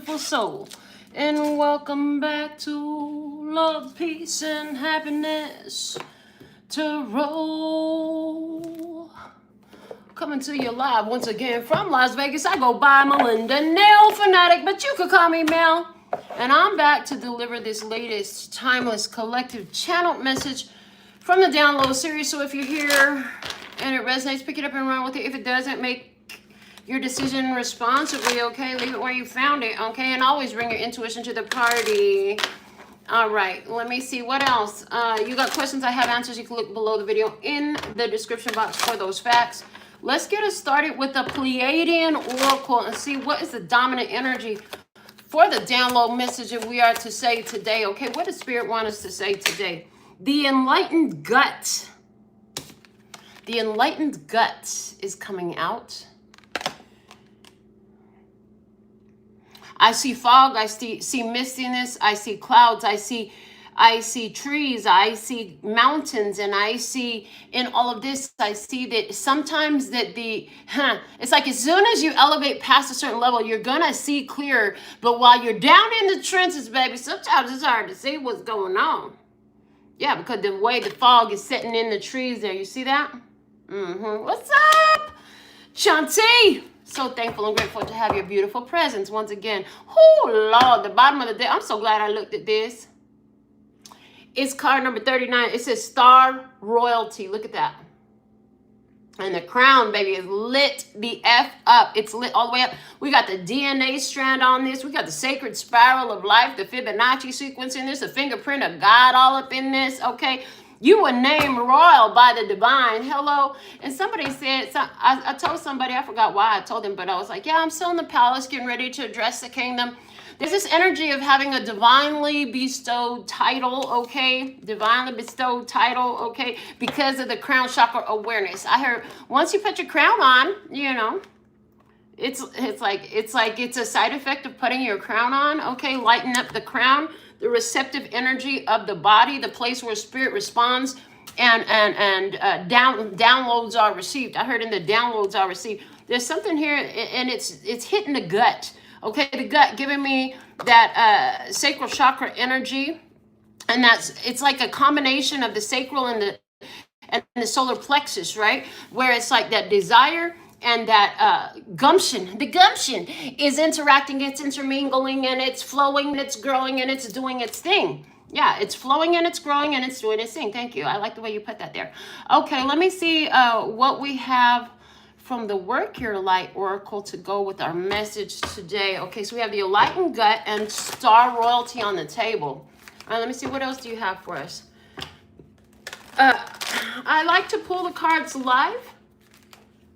beautiful soul. And welcome back to Love, Peace, and Happiness Tarot. Coming to you live once again from Las Vegas. I go by Melinda NailFanatic, but you could call me Mel. And I'm back to deliver this latest timeless collective channeled message from the download series. So if you're here and it resonates, pick it up and run with it. If it doesn't, make your decision responsibly, okay? Leave it where you found it, okay? And always bring your intuition to the party. All right, let me see what else. You got questions, I have answers. You can look below the video in the description box for those facts. Let's get us started with the Pleiadian Oracle and see what is the dominant energy for the download message that we are to say today, okay? What does Spirit want us to say today? The enlightened gut. The enlightened gut is coming out. I see fog, I see mistiness, I see clouds, I see trees, I see mountains, and I see in all of this, I see that sometimes that it's like as soon as you elevate past a certain level, you're gonna see clearer. But while you're down in the trenches, baby, sometimes it's hard to see what's going on. Yeah, because the way the fog is setting in the trees there, you see that? What's up, Shanti? So thankful and grateful to have your beautiful presence once again. Oh, Lord, the bottom of the deck. I'm so glad I looked at this. It's card number 39. It says Star Royalty. Look at that. And the crown, baby, is lit the F up. It's lit all the way up. We got the DNA strand on this. We got the sacred spiral of life, the Fibonacci sequence in this, the fingerprint of God all up in this, okay? You were named royal by the divine. Hello. And somebody said, I told somebody, I forgot why I told them, but I was like, yeah, I'm still in the palace getting ready to address the kingdom. There's this energy of having a divinely bestowed title, okay? Divinely bestowed title, okay? Because of the crown chakra awareness. I heard once you put your crown on, you know, it's like it's a side effect of putting your crown on, okay? Lighten up the crown. The receptive energy of the body, the place where spirit responds, and downloads are received. I heard in the downloads are received. There's something here, and it's hitting the gut. Okay, the gut giving me that sacral chakra energy, and it's like a combination of the sacral and the solar plexus, right? Where it's like that desire and that gumption. The gumption is interacting, it's intermingling, and it's flowing, and it's growing, and it's doing its thing. Yeah, it's flowing, and it's growing, and it's doing its thing. Thank you. I like the way you put that there. Okay, let me see what we have from the Work Your Light Oracle to go with our message today. Okay, so we have the enlightened gut and Star Royalty on the table. All right, let me see. What else do you have for us? I like to pull the cards live.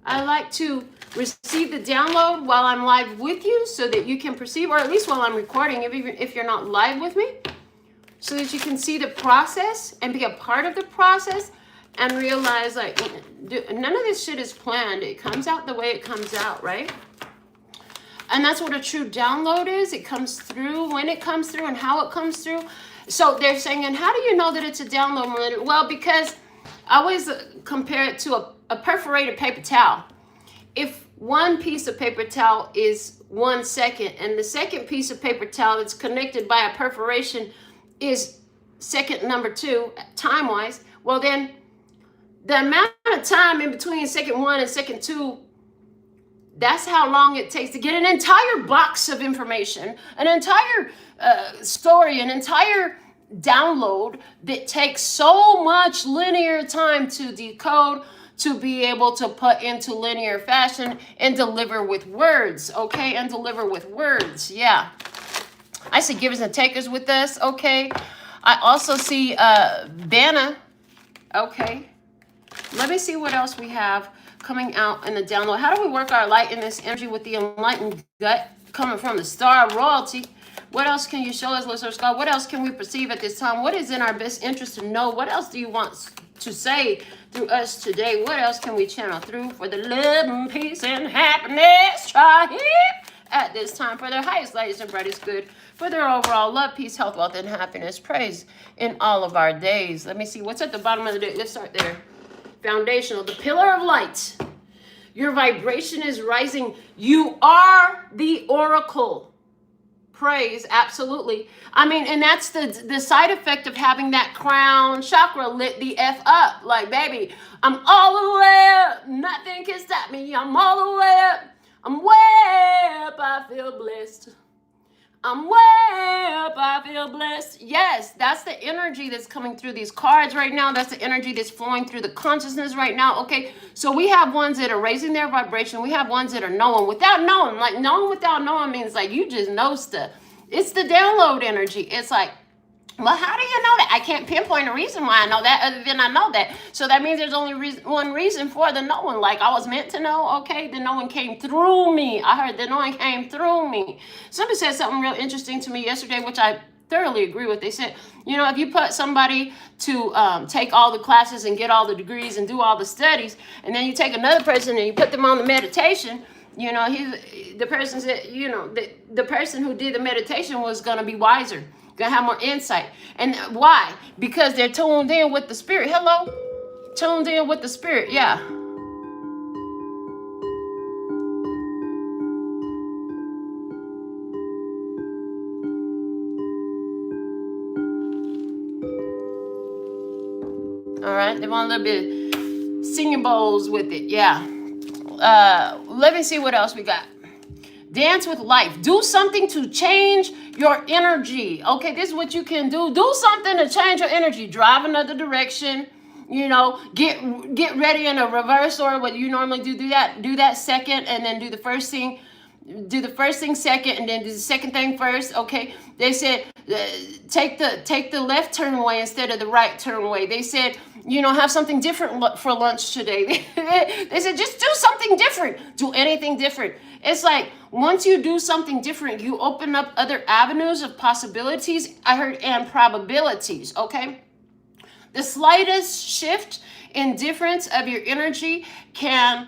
I like to receive the download while I'm live with you so that you can perceive, or at least while I'm recording, even if you're not live with me, so that you can see the process and be a part of the process and realize, like, none of this shit is planned. It comes out the way it comes out, right? And that's what a true download is. It comes through when it comes through and how it comes through. So they're saying, and how do you know that it's a download? Well, because I always compare it to a perforated paper towel. If one piece of paper towel is 1 second and the second piece of paper towel that's connected by a perforation is second number 2 time-wise, well then the amount of time in between second 1 and second 2, that's how long it takes to get an entire box of information, an entire story, an entire download that takes so much linear time to decode, to be able to put into linear fashion and deliver with words, okay? And deliver with words, yeah. I see givers and takers with us, okay? I also see Vanna, okay? Let me see what else we have coming out in the download. How do we work our light in this energy with the enlightened gut coming from the Star Royalty? What else can you show us, listener Scott? What else can we perceive at this time? What is in our best interest to know? What else do you want to say through us today? What else can we channel through for the love and peace and happiness? Try it at this time for their highest, lightest, and brightest good, for their overall love, peace, health, wealth, and happiness. Praise in all of our days. Let me see what's at the bottom of the day. Let's start there. Foundational, the pillar of light. Your vibration is rising. You are the oracle. praise. Absolutely. I mean, and that's the side effect of having that crown chakra lit the F up. Like, baby, I'm all the way up. Nothing can stop me. I'm all the way up. I'm way up. I feel blessed. I'm way up, I feel blessed. Yes, that's the energy that's coming through these cards right now. That's the energy that's flowing through the consciousness right now, okay? So we have ones that are raising their vibration. We have ones that are knowing without knowing. Like, knowing without knowing means like you just know stuff. It's the download energy. It's like, well, how do you know that? I can't pinpoint a reason why I know that other than I know that. So that means there's only one reason for the knowing. Like, I was meant to know, okay? The knowing came through me. I heard the knowing came through me. Somebody said something real interesting to me yesterday, which I thoroughly agree with. They said, you know, if you put somebody to take all the classes and get all the degrees and do all the studies, and then you take another person and you put them on the meditation, you know, the person said, you know, the person who did the meditation was going to be wiser. Gonna have more insight. And why? Because they're tuned in with the spirit. Hello? Tuned in with the spirit. Yeah. All right. They want a little bit of singing bowls with it. Yeah. Let me see what else we got. Dance with life. Do something to change your energy. Okay, this is what you can do. Do something to change your energy. Drive another direction. You know, get ready in a reverse order. What you normally do that second, and then do the first thing second, and then do the second thing first. Okay, they said take the left turn way instead of the right turn way. They said, you know, have something different for lunch today. They said just do something different. Do anything different. It's like once you do something different, you open up other avenues of possibilities, I heard, and probabilities, okay? The slightest shift in difference of your energy can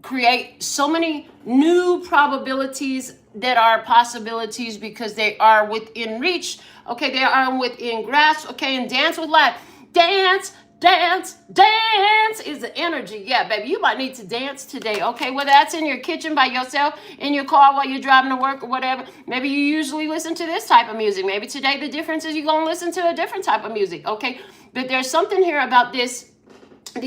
create so many new probabilities that are possibilities because they are within reach, okay? They are within grasp, okay? And dance with life. Dance, dance, dance is the energy. Yeah, baby, you might need to dance today, okay? Whether that's in your kitchen by yourself, in your car while you're driving to work or whatever. Maybe you usually listen to this type of music. Maybe today the difference is you're going to listen to a different type of music, okay? But there's something here about these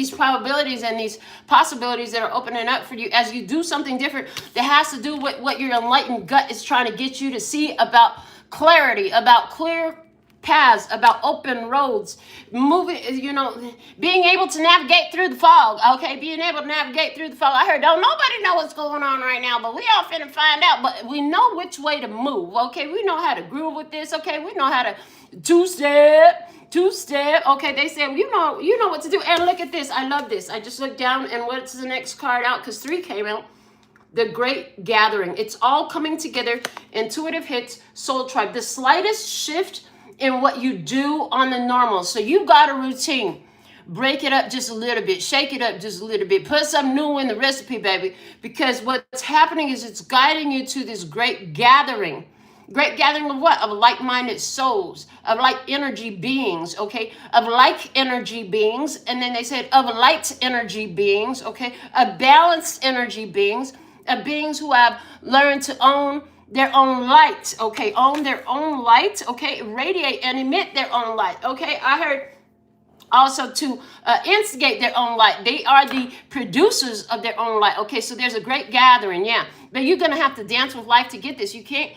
probabilities and these possibilities that are opening up for you as you do something different that has to do with what your enlightened gut is trying to get you to see about clarity, about clear paths, about open roads, moving, you know, being able to navigate through the fog, okay? Being able to navigate through the fog. I heard, don't nobody know what's going on right now, but we all finna find out, but we know which way to move, okay? We know how to groove with this, okay? We know how to two-step, okay? They said, you know what to do, and look at this. I love this. I just looked down, and what's the next card out? Because 3 came out. The Great Gathering. It's all coming together. Intuitive hits, Soul Tribe. The slightest shift in what you do on the normal. So you've got a routine. Break it up just a little bit. Shake it up just a little bit. Put something new in the recipe, baby. Because what's happening is it's guiding you to this great gathering. Great gathering of what? Of like-minded souls. Of like energy beings, okay? Of like energy beings. And then they said of light energy beings, okay? Of balanced energy beings. Of beings who have learned to own their own light, okay? Own their own light, okay? Radiate and emit their own light, okay? I heard also to instigate their own light. They are the producers of their own light, okay? So there's a great gathering, yeah. But you're gonna have to dance with life to get this. You can't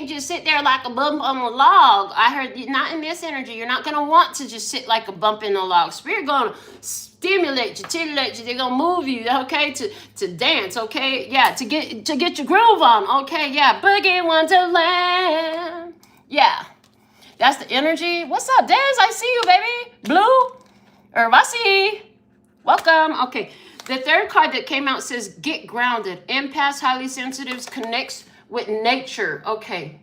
just sit there like a bump on a log. I heard not in this energy. You're not gonna want to just sit like a bump in a log. Spirit gonna stimulate you, titillate you. They're gonna move you, okay, to dance, okay, yeah, to get your groove on, okay, yeah, boogie wonderland, yeah, that's the energy. What's up, Des? I see you, baby. Blue, Urvasi, welcome. Okay, the third card that came out says get grounded. Empaths, highly sensitives, connects with nature. Okay,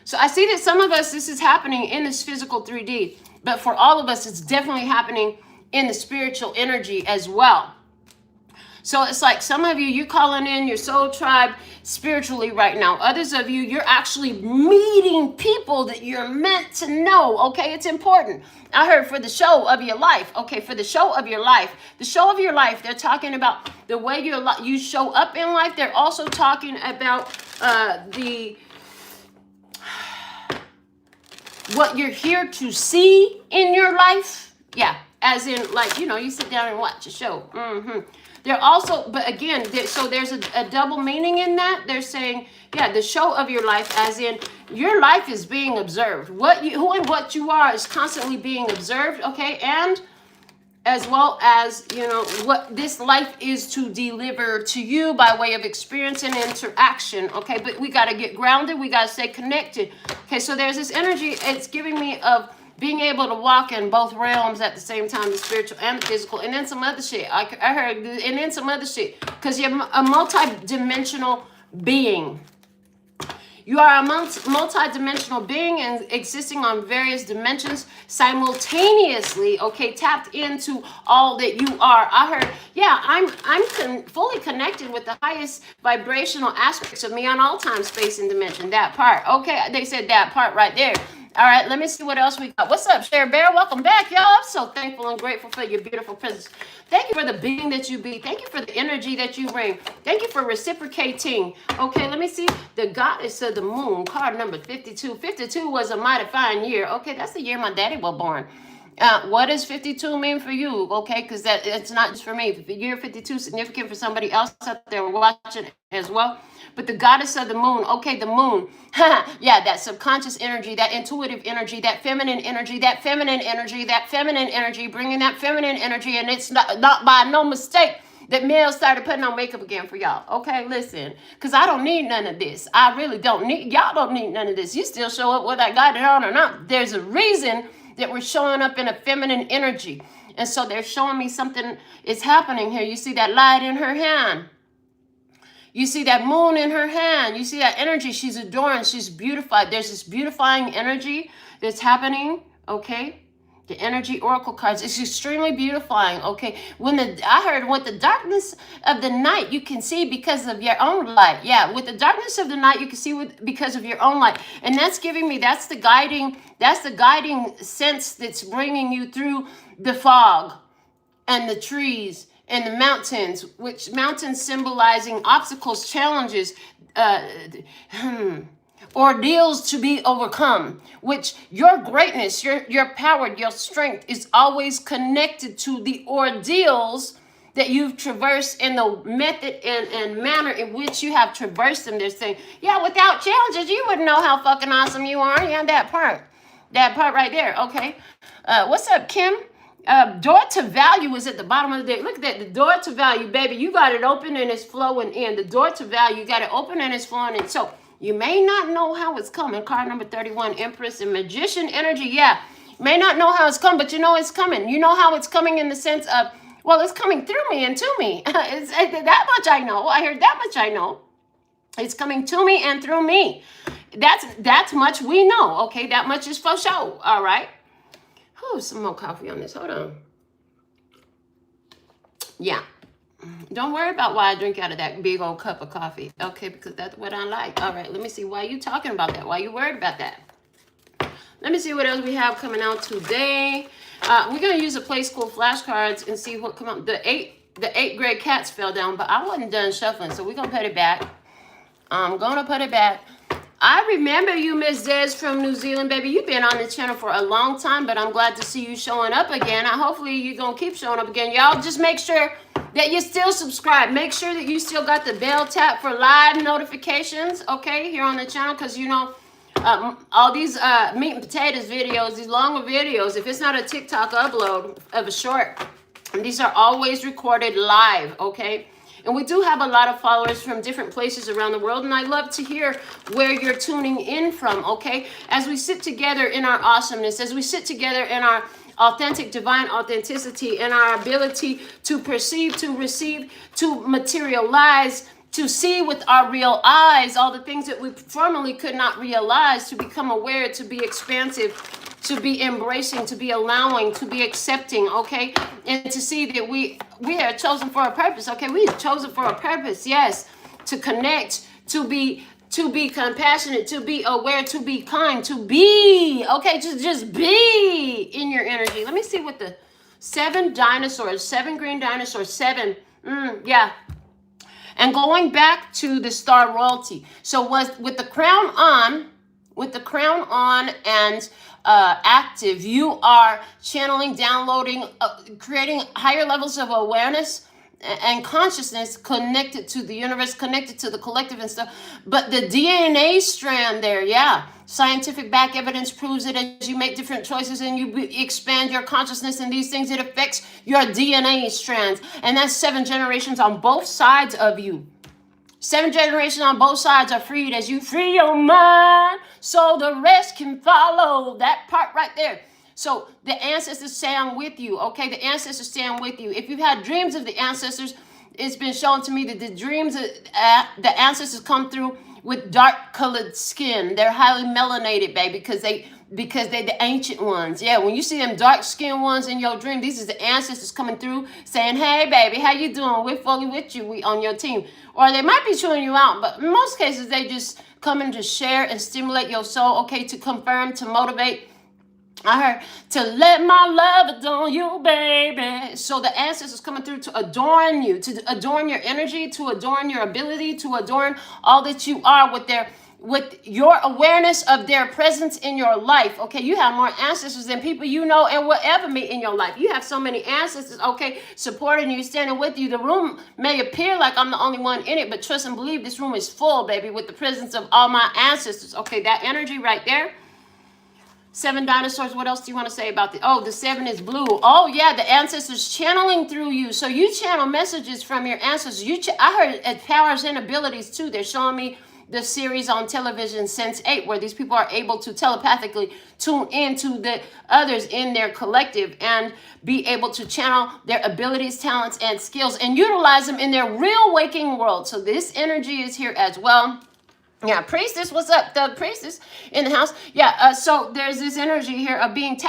so I see that some of us, this is happening in this physical 3D, but for all of us, it's definitely happening in the spiritual energy as well. So it's like some of you, you're calling in your soul tribe spiritually right now. Others of you, you're actually meeting people that you're meant to know, okay? It's important. I heard for the show of your life, okay? For the show of your life. The show of your life, they're talking about the way you show up in life. They're also talking about the what you're here to see in your life. Yeah, as in, like, you know, you sit down and watch a show. They're also, but again, so there's a double meaning in that. They're saying, yeah, the show of your life, as in your life is being observed. Who and what you are is constantly being observed, okay? And as well as, you know, what this life is to deliver to you by way of experience and interaction, okay? But we got to get grounded. We got to stay connected. Okay, so there's this energy. It's giving me of being able to walk in both realms at the same time, the spiritual and the physical, and then some other shit. I heard, and then some other shit, because you're a multi-dimensional being. You are a multi-dimensional being and existing on various dimensions simultaneously, okay, tapped into all that you are. I heard, yeah, I'm fully connected with the highest vibrational aspects of me on all time, space, and dimension. That part, okay, they said that part right there. All right, let me see what else we got. What's up, Cher Bear? Welcome back, y'all. I'm so thankful and grateful for your beautiful presence. Thank you for the being that you be. Thank you for the energy that you bring. Thank you for reciprocating. Okay, let me see. The goddess of the moon, card number 52. 52 was a mighty fine year. Okay, that's the year my daddy was born. What does 52 mean for you? Okay, because it's not just for me. The year 52 is significant for somebody else out there watching as well. But the goddess of the moon, okay, the moon, yeah, that subconscious energy, that intuitive energy, that feminine energy, that feminine energy, that feminine energy, bringing that feminine energy, and it's not by no mistake that males started putting on makeup again for y'all. Okay, listen, because I don't need none of this. I really don't need, y'all don't need none of this. You still show up whether I got it on or not. There's a reason that we're showing up in a feminine energy. And so they're showing me something is happening here. You see that light in her hand. You see that moon in her hand. You see that energy. She's adoring. She's beautified. There's this beautifying energy that's happening, okay? The energy oracle cards. It's extremely beautifying, okay? I heard with the darkness of the night, you can see because of your own light. Yeah, with the darkness of the night, you can see because of your own light. And that's giving me, that's the guiding sense that's bringing you through the fog and the trees and the mountains, which mountains symbolizing obstacles, challenges, ordeals to be overcome, which your greatness, your power, your strength is always connected to the ordeals that you've traversed in the method and manner in which you have traversed them. They're saying, yeah, without challenges, you wouldn't know how fucking awesome you are. Yeah, that part right there, okay? What's up, Kim? Door to value is at the bottom of the deck. Look at that. The door to value, baby. You got it open and it's flowing in. The door to value, you got it open and it's flowing in. So you may not know how it's coming. Card number 31, Empress and Magician energy. Yeah, you may not know how it's coming, but you know it's coming. You know how it's coming in the sense of, well, it's coming through me and to me. It's that much I know. I heard that much I know. It's coming to me and through me. That's much we know. Okay, that much is for sure. All right. Oh, some more coffee on this. Hold on. Yeah. Don't worry about why I drink out of that big old cup of coffee. Okay, because that's what I like. All right, let me see. Why are you talking about that? Why are you worried about that? Let me see what else we have coming out today. We're going to use a Play School flashcards and see what come up. The eighth grade cats fell down, but I wasn't done shuffling, so we're going to put it back. I'm going to put it back. I remember you, Miss Des from New Zealand, baby. You've been on the channel for a long time, but I'm glad to see you showing up again. Hopefully you're going to keep showing up again. Y'all just make sure that you still subscribe. Make sure that you still got the bell tap for live notifications, okay, here on the channel, because, you know, all these meat and potatoes videos, these longer videos, if it's not a TikTok upload of a short, these are always recorded live, okay? And we do have a lot of followers from different places around the world, and I love to hear where you're tuning in from, okay? As we sit together in our awesomeness, as we sit together in our authentic divine authenticity and our ability to perceive, to receive, to materialize, to see with our real eyes all the things that we formerly could not realize, to become aware, to be expansive, to be embracing, to be allowing, to be accepting, okay? And to see that we are chosen for a purpose, okay? We are chosen for a purpose, yes. To connect, to be compassionate, to be aware, to be kind, to be, okay? Just be in your energy. Let me see what the 7 dinosaurs, 7 green dinosaurs, 7, yeah. And going back to the star royalty. So with the crown on, with the crown on and active. You are channeling, downloading, creating higher levels of awareness and consciousness, connected to the universe, connected to the collective and stuff. But the DNA strand there, yeah, scientific back evidence proves it. As you make different choices and you expand your consciousness and these things, it affects your DNA strands. And that's 7 generations on both sides of you. 7 generations on both sides are freed as you free your mind so the rest can follow. That part right there. So the ancestors stand with you, okay? The ancestors stand with you. If you've had dreams of the ancestors, it's been shown to me that the dreams, the ancestors come through with dark-colored skin. They're highly melanated, baby, because they're the ancient ones. Yeah, when you see them dark-skinned ones in your dream, these are the ancestors coming through saying, hey, baby, how you doing? We're fully with you. We on your team. Or they might be chewing you out, but in most cases, they just come in to share and stimulate your soul, okay, to confirm, to motivate. I heard, to let my love adorn you, baby. So the ancestors coming through to adorn you, to adorn your energy, to adorn your ability, to adorn all that you are with your awareness of their presence in your life. Okay, you have more ancestors than people you know and will ever meet in your life. You have so many ancestors, okay, supporting you, standing with you. The room may appear like I'm the only one in it, but trust and believe this room is full, baby, with the presence of all my ancestors. Okay, that energy right there. 7 dinosaurs. What else do you want to say about the? Oh, the 7 is blue. Oh yeah, the ancestors channeling through you. So you channel messages from your ancestors. I heard powers and abilities too. They're showing me the series on television Sense 8, where these people are able to telepathically tune into the others in their collective and be able to channel their abilities, talents, and skills and utilize them in their real waking world. So this energy is here as well. Yeah, priestess, what's up? The priestess in the house. Yeah, so there's this energy here of being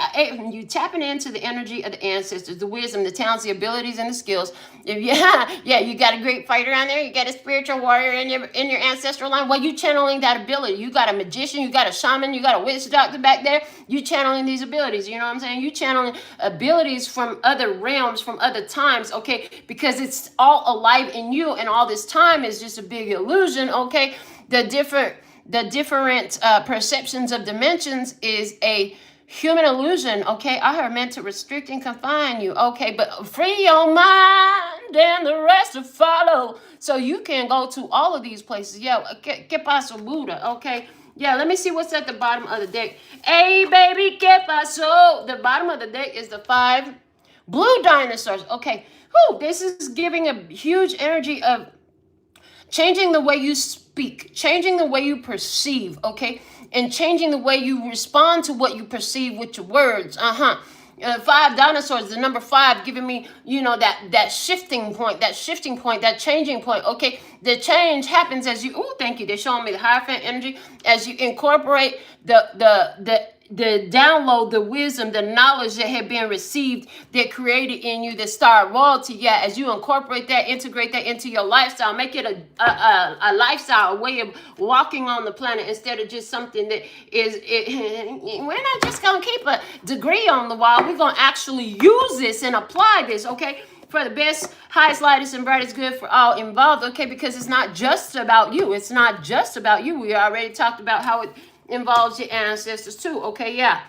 you tapping into the energy of the ancestors, the wisdom, the talents, the abilities, and the skills. Yeah, you got a great fighter on there. You got a spiritual warrior in your ancestral line. Well, you channeling that ability. You got a magician, you got a shaman, you got a witch doctor back there. You channeling these abilities. You know what I'm saying? You channeling abilities from other realms, from other times, okay? Because it's all alive in you, and all this time is just a big illusion, okay? The different perceptions of dimensions is a human illusion, okay? I heard meant to restrict and confine you, okay? But free your mind and the rest will follow. So you can go to all of these places. Yeah, que paso, Buddha, okay? Yeah, let me see what's at the bottom of the deck. Hey, baby, que paso? The bottom of the deck is the 5 blue dinosaurs, okay? Whew, this is giving a huge energy of changing the way you speak, changing the way you perceive, okay? And changing the way you respond to what you perceive with your words. 5 dinosaurs, the number 5, giving me, that shifting point, that changing point, okay? The change happens as you, thank you. They're showing me the Hierophant energy as you incorporate the download, the wisdom, the knowledge that had been received, that created in you, the star royalty. Yeah, as you incorporate that, integrate that into your lifestyle, make it a lifestyle, a way of walking on the planet instead of just something that we're not just going to keep a degree on the wall. We're going to actually use this and apply this, okay? For the best, highest, lightest, and brightest good for all involved, okay? Because it's not just about you. It's not just about you. We already talked about how it involves your ancestors too, okay? Yeah.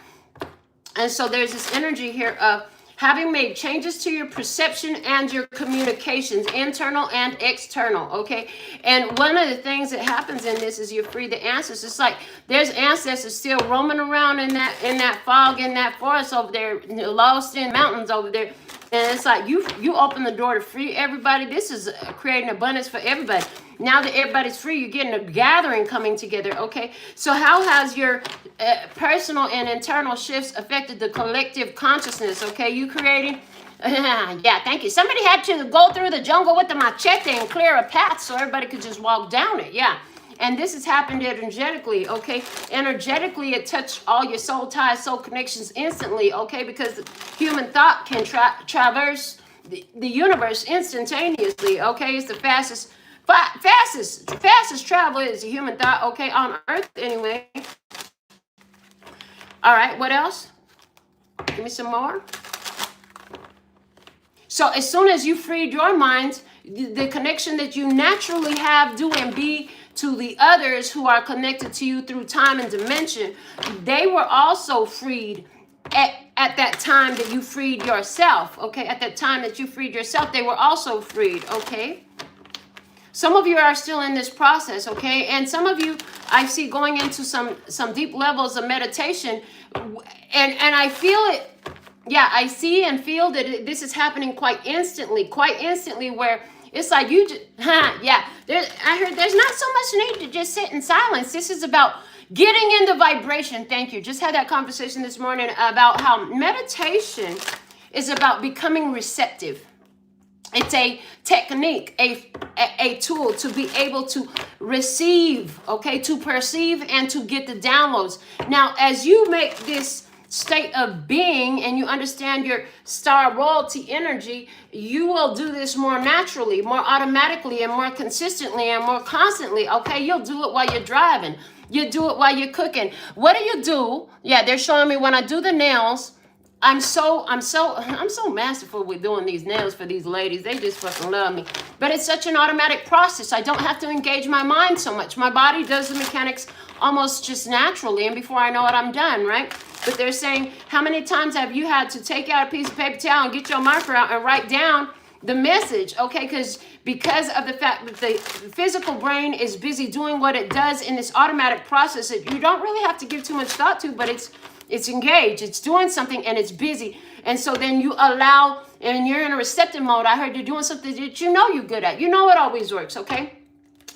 And so there's this energy here of having made changes to your perception and your communications, internal and external, okay? And one of the things that happens in this is you free the ancestors. It's like there's ancestors still roaming around in that fog, in that forest over there, lost in mountains over there. And it's like you open the door to free everybody. This is creating abundance for everybody. Now that everybody's free, you're getting a gathering coming together, okay? So how has your personal and internal shifts affected the collective consciousness, okay? You creating, yeah, thank you. Somebody had to go through the jungle with the machete and clear a path so everybody could just walk down it, yeah. And this has happened energetically, okay? Energetically, it touched all your soul ties, soul connections instantly, okay? Because human thought can traverse the universe instantaneously, okay? It's the fastest travel is human thought, okay, on Earth anyway. All right, what else? Give me some more. So as soon as you freed your mind, the connection that you naturally have, do, and be to the others who are connected to you through time and dimension, they were also freed at that time that you freed yourself, okay? At that time that you freed yourself, they were also freed, okay? Some of you are still in this process, okay? And some of you, I see going into some deep levels of meditation, and I feel it. Yeah, I see and feel that this is happening quite instantly, where it's like you just, yeah. I heard there's not so much need to just sit in silence. This is about getting into vibration. Thank you. Just had that conversation this morning about how meditation is about becoming receptive. It's a technique, a tool to be able to receive, okay, to perceive and to get the downloads. Now, as you make this state of being and you understand your star royalty energy, you will do this more naturally, more automatically, and more consistently and more constantly, okay? You'll do it while you're driving. You do it while you're cooking. What do you do? Yeah, they're showing me when I do the nails. I'm so masterful with doing these nails for these ladies. They just fucking love me. But it's such an automatic process. I don't have to engage my mind so much. My body does the mechanics almost just naturally, and before I know it, I'm done, right? But they're saying, how many times have you had to take out a piece of paper towel and get your marker out and write down the message, okay? Because of the fact that the physical brain is busy doing what it does in this automatic process that you don't really have to give too much thought to, but it's engaged, it's doing something, and it's busy. And so then you allow, and you're in a receptive mode. I heard you're doing something that you know you're good at. You know it always works, okay?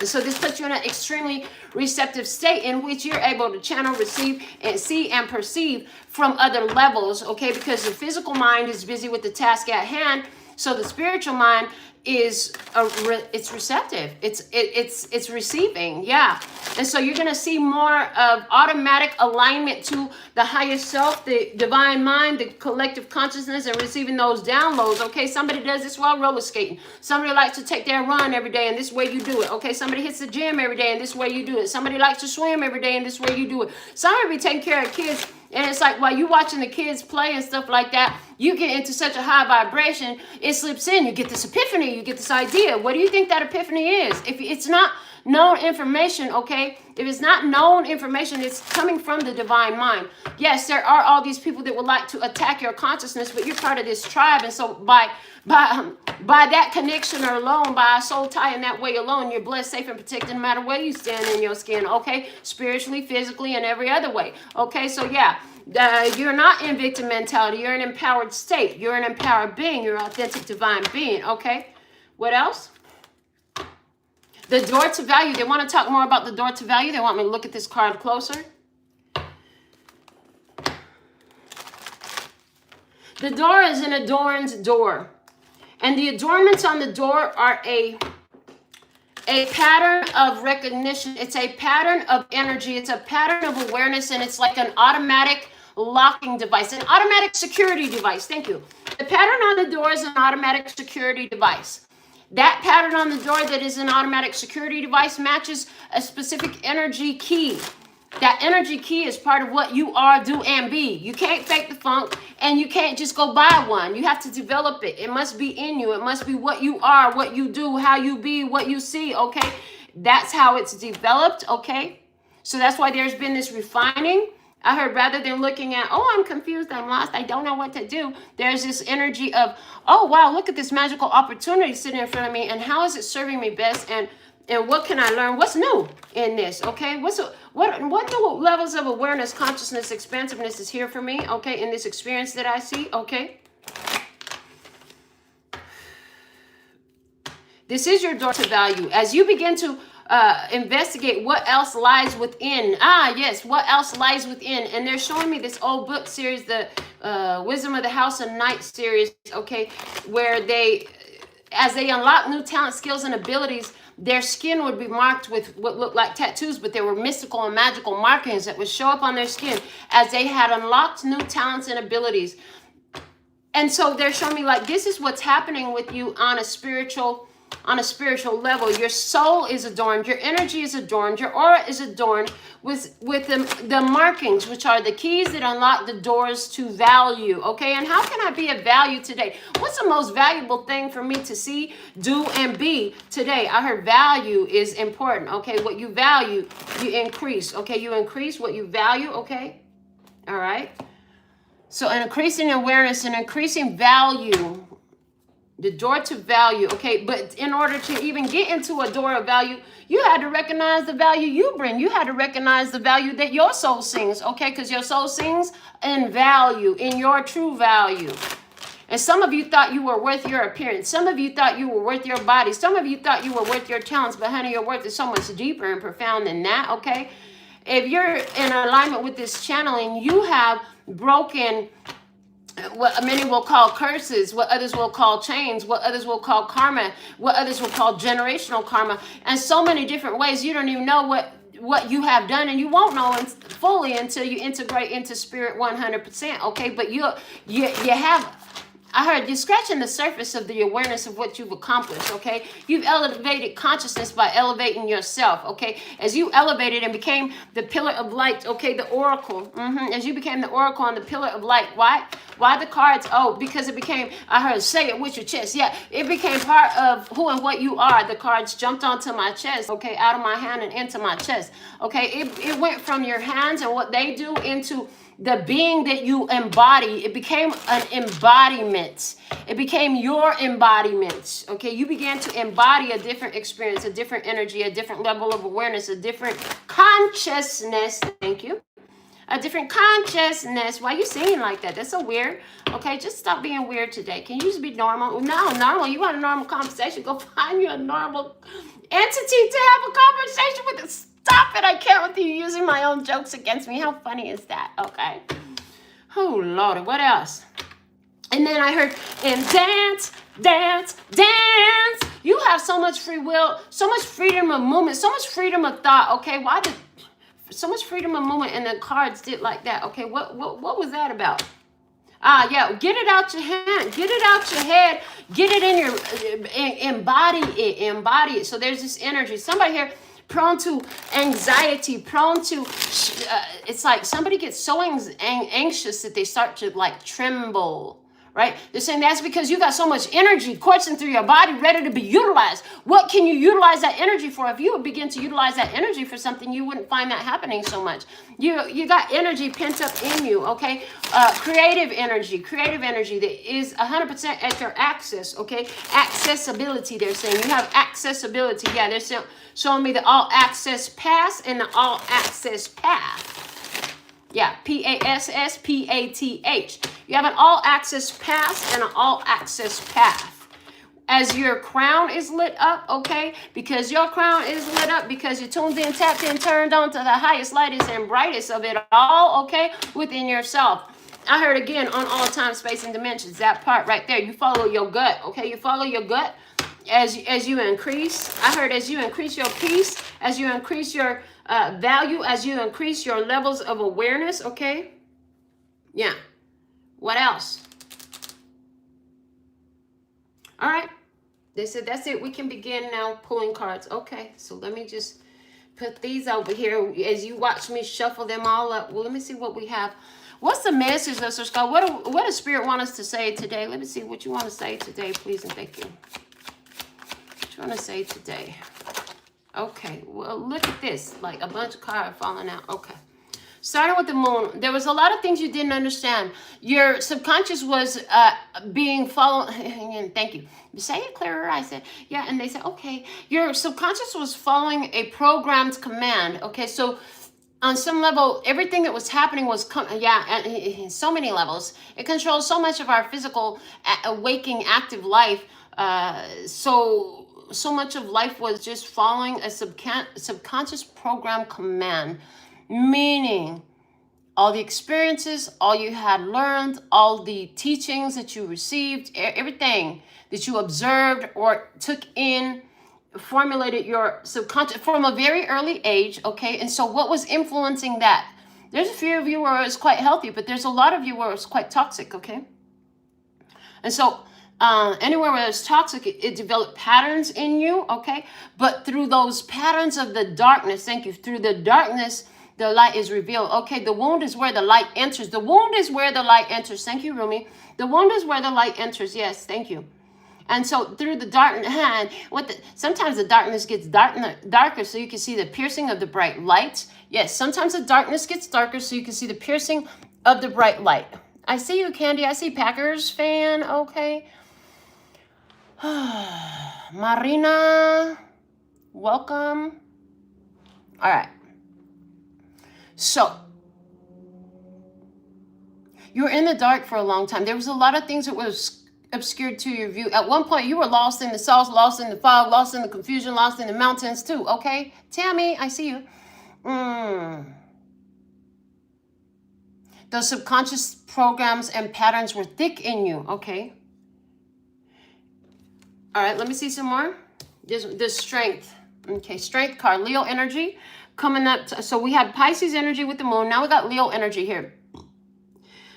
And so this puts you in an extremely receptive state in which you're able to channel, receive, and see and perceive from other levels, okay? Because the physical mind is busy with the task at hand, so the spiritual mind is it's receptive. It's receiving, yeah. And so you're gonna see more of automatic alignment to the highest self, the divine mind, the collective consciousness, and receiving those downloads. Okay, somebody does this while roller skating. Somebody likes to take their run every day, and this way you do it. Okay, somebody hits the gym every day, and this way you do it. Somebody likes to swim every day, and this way you do it. Somebody be taking care of kids. And it's like while you're watching the kids play and stuff like that, you get into such a high vibration, it slips in. You get this epiphany, you get this idea. What do you think that epiphany is? If it's not known information, okay? If it's not known information, it's coming from the divine mind. Yes, there are all these people that would like to attack your consciousness, but you're part of this tribe. And so by that connection alone, by a soul tie in that way alone, you're blessed, safe, and protected no matter where you stand in your skin, okay? Spiritually, physically, and every other way, okay? So yeah, you're not in victim mentality. You're an empowered state. You're an empowered being. You're an authentic divine being, okay? What else? The door to value. They want to talk more about the door to value. They want me to look at this card closer. The door is an adorned door. And the adornments on the door are a pattern of recognition. It's a pattern of energy. It's a pattern of awareness. And it's like an automatic locking device, an automatic security device. Thank you. The pattern on the door is an automatic security device. That pattern on the door that is an automatic security device matches a specific energy key. That energy key is part of what you are, do, and be. You can't fake the funk, and you can't just go buy one. You have to develop it. It must be in you. It must be what you are, what you do, how you be, what you see, okay? That's how it's developed, okay? So that's why there's been this refining. I heard rather than looking at, oh, I'm confused, I'm lost, I don't know what to do, there's this energy of, oh, wow, look at this magical opportunity sitting in front of me, and how is it serving me best, and what can I learn? What's new in this, okay? What new levels of awareness, consciousness, expansiveness is here for me, okay, in this experience that I see, okay? This is your door to value. As you begin to investigate what else lies within. Yes, what else lies within. And they're showing me this old book series, the Wisdom of the House of Night series, okay, where as they unlock new talent, skills, and abilities, their skin would be marked with what looked like tattoos, but they were mystical and magical markings that would show up on their skin as they had unlocked new talents and abilities. And so they're showing me like, this is what's happening with you on a spiritual on a spiritual level. Your soul is adorned, your energy is adorned, your aura is adorned with the markings, which are the keys that unlock the doors to value. Okay, and how can I be of value today? What's the most valuable thing for me to see, do, and be today? I heard value is important. Okay, what you value, you increase. Okay, you increase what you value. Okay, all right. So an increasing awareness and increasing value, the door to value. Okay, but in order to even get into a door of value, you had to recognize the value you bring. You had to recognize the value that your soul sings. Okay, because your soul sings in value, in your true value. And some of you thought you were worth your appearance. Some of you thought you were worth your body. Some of you thought you were worth your talents. But honey, your worth is so much deeper and profound than that. Okay, if you're in alignment with this channeling, you have broken what many will call curses, what others will call chains, what others will call karma, what others will call generational karma, and so many different ways. You don't even know what you have done, and you won't know fully until you integrate into spirit 100%. Okay, but you have. I heard you're scratching the surface of the awareness of what you've accomplished, okay? You've elevated consciousness by elevating yourself, okay? As you elevated and became the pillar of light, okay, the oracle. As you became the oracle and the pillar of light. Why? Why the cards? Oh, because it became, I heard, say it with your chest. Yeah, it became part of who and what you are. The cards jumped onto my chest, okay, out of my hand and into my chest, okay? It went from your hands and what they do into the being that you embody. It became an embodiment. It became your embodiment. Okay, you began to embody a different experience, a different energy, a different level of awareness, a different consciousness. Thank you. A different consciousness. Why are you singing like that? That's so weird. Okay, just stop being weird today. Can you just be normal? No, normal. You want a normal conversation? Go find you a normal entity to have a conversation with. Stop it. I can't with you using my own jokes against me. How funny is that? Okay. Oh, Lord. What else? And then I heard, and dance, dance, dance. You have so much free will, so much freedom of movement, so much freedom of thought. Okay, why did so much freedom of movement and the cards did like that? Okay, what was that about? Yeah, get it out your hand, get it out your head, get it in your, embody it. So there's this energy. Somebody here prone to anxiety, prone to, it's like somebody gets so anxious that they start to like tremble, right? They're saying that's because you got so much energy coursing through your body ready to be utilized. What can you utilize that energy for? If you would begin to utilize that energy for something, you wouldn't find that happening so much. You got energy pent up in you, okay? Creative energy that is 100% at your access, okay? Accessibility, they're saying. You have accessibility. Yeah, they're showing me the all access pass and the all access path. Yeah, PASSPATH. You have an all access pass and an all access path. As your crown is lit up, okay? Because your crown is lit up because you're tuned in, tapped in, turned on to the highest, lightest, and brightest of it all, okay? Within yourself. I heard again on all time, space, and dimensions. That part right there. You follow your gut, okay? You follow your gut as you increase. I heard as you increase your peace, as you increase your value, as you increase your levels of awareness, okay? Yeah. What else? All right. They said, that's it. We can begin now pulling cards. Okay. So let me just put these over here as you watch me shuffle them all up. Well, let me see what we have. What's the message of Sir Scott? What does Spirit want us to say today? Let me see what you want to say today, please and thank you. What you want to say today? Okay. Well, look at this. Like a bunch of cards falling out. Okay. Starting with the moon, there was a lot of things you didn't understand. Your subconscious was being followed. Thank you. Say it clearer, I said. Yeah, and they said, okay. Your subconscious was following a programmed command. Okay, so on some level, everything that was happening was, in so many levels. It controls so much of our physical, waking, active life. So much of life was just following a subconscious program command. Meaning, all the experiences, all you had learned, all the teachings that you received, everything that you observed or took in, formulated your subconscious from a very early age, okay? And so what was influencing that? There's a few of you where it's quite healthy, but there's a lot of you where it's quite toxic, okay? And so Anywhere where it's toxic, it developed patterns in you, okay? But through those patterns of the darkness, thank you, through the darkness, the light is revealed. Okay, the wound is where the light enters. The wound is where the light enters. Thank you, Rumi. The wound is where the light enters. Yes, thank you. And so through the darkness, sometimes the darkness gets darker so you can see the piercing of the bright light. Yes, sometimes the darkness gets darker so you can see the piercing of the bright light. I see you, Candy. I see Packers fan. Okay. Marina, welcome. All right. So, you were in the dark for a long time. There was a lot of things that was obscured to your view. At one point, you were lost in the sauce, lost in the fog, lost in the confusion, lost in the mountains too, okay? Tammy, I see you. Those subconscious programs and patterns were thick in you, okay? All right, let me see some more. This strength. Okay, strength card, Leo energy coming up. So we had Pisces energy with the moon. Now we got Leo energy here.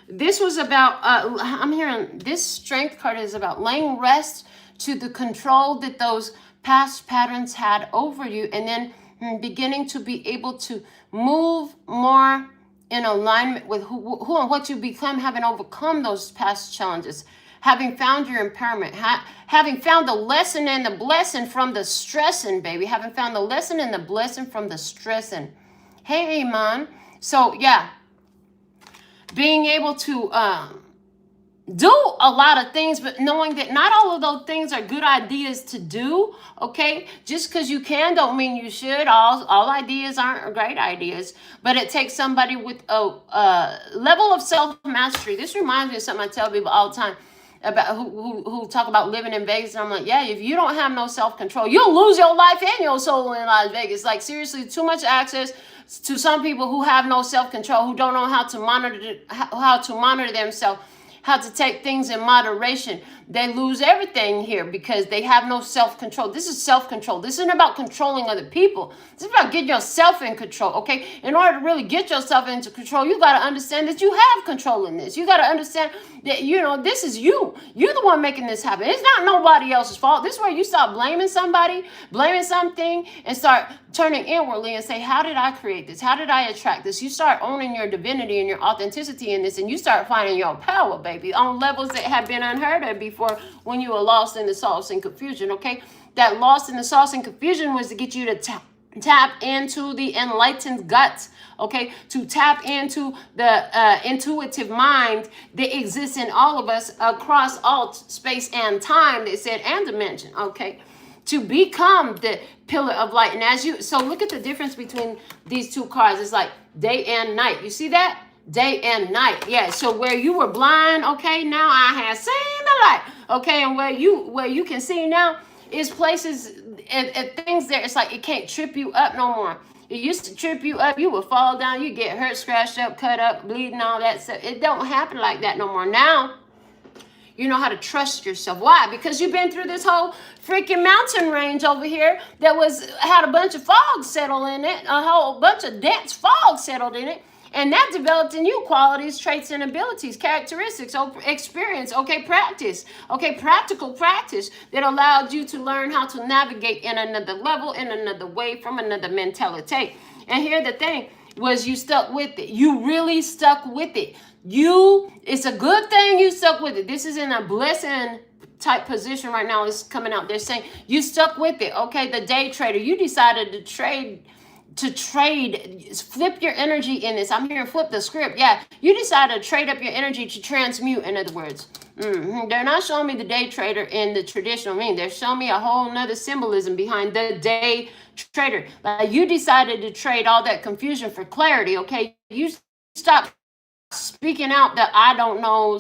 This was about, I'm hearing this strength card is about laying rest to the control that those past patterns had over you, and then beginning to be able to move more in alignment with who and what you become, having overcome those past challenges, having found your empowerment, having found the lesson and the blessing from the stressing, baby, having found the lesson and the blessing from the stressing. Hey, Iman. So, yeah, being able to do a lot of things, but knowing that not all of those things are good ideas to do, okay? Just because you can don't mean you should. All ideas aren't great ideas, but it takes somebody with a level of self-mastery. This reminds me of something I tell people all the time about who talk about living in Vegas, and I'm like, yeah, if you don't have no self-control, you'll lose your life and your soul in Las Vegas. Like, seriously, too much access to some people who have no self-control, who don't know how to monitor themselves, how to take things in moderation. They lose everything here because they have no self-control. This is self-control. This isn't about controlling other people. This is about getting yourself in control, okay? In order to really get yourself into control, you got to understand that you have control in this. You got to understand that, you know, this is you. You're the one making this happen. It's not nobody else's fault. This is where you stop blaming somebody, blaming something, and start turning inwardly and say, how did I create this? How did I attract this? You start owning your divinity and your authenticity in this, and you start finding your power, baby, on levels that have been unheard of before when you were lost in the sauce and confusion, okay? That lost in the sauce and confusion was to get you to tap into the enlightened guts, okay? To tap into the intuitive mind that exists in all of us across all space and time, they said, and dimension, okay? To become the pillar of light. And as you, so look at the difference between these two cards. It's like day and night. You see that? Day and night. Yeah. So where you were blind, okay, now I have seen the light. Okay. And where you can see now is places and things there. It's like it can't trip you up no more. It used to trip you up. You would fall down. You get hurt, scratched up, cut up, bleeding, all that stuff. It don't happen like that no more. Now, you know how to trust yourself. Why? Because you've been through this whole freaking mountain range over here that had a bunch of fog settle in it, a whole bunch of dense fog settled in it. And that developed in you qualities, traits, and abilities, characteristics, experience, okay, practice, okay, practical practice that allowed you to learn how to navigate in another level, in another way, from another mentality. And here the thing was, you stuck with it. You really stuck with it. It's a good thing you stuck with it. This is in a blessing type position right now. It's coming out. They're saying you stuck with it. Okay, the day trader, you decided to trade, flip your energy in this. I'm hearing flip the script. Yeah, you decided to trade up your energy to transmute, in other words. They're not showing me the day trader in the traditional meaning. They're showing me a whole nother symbolism behind the day trader. Like, you decided to trade all that confusion for clarity, okay? You stopped speaking out the I don't know,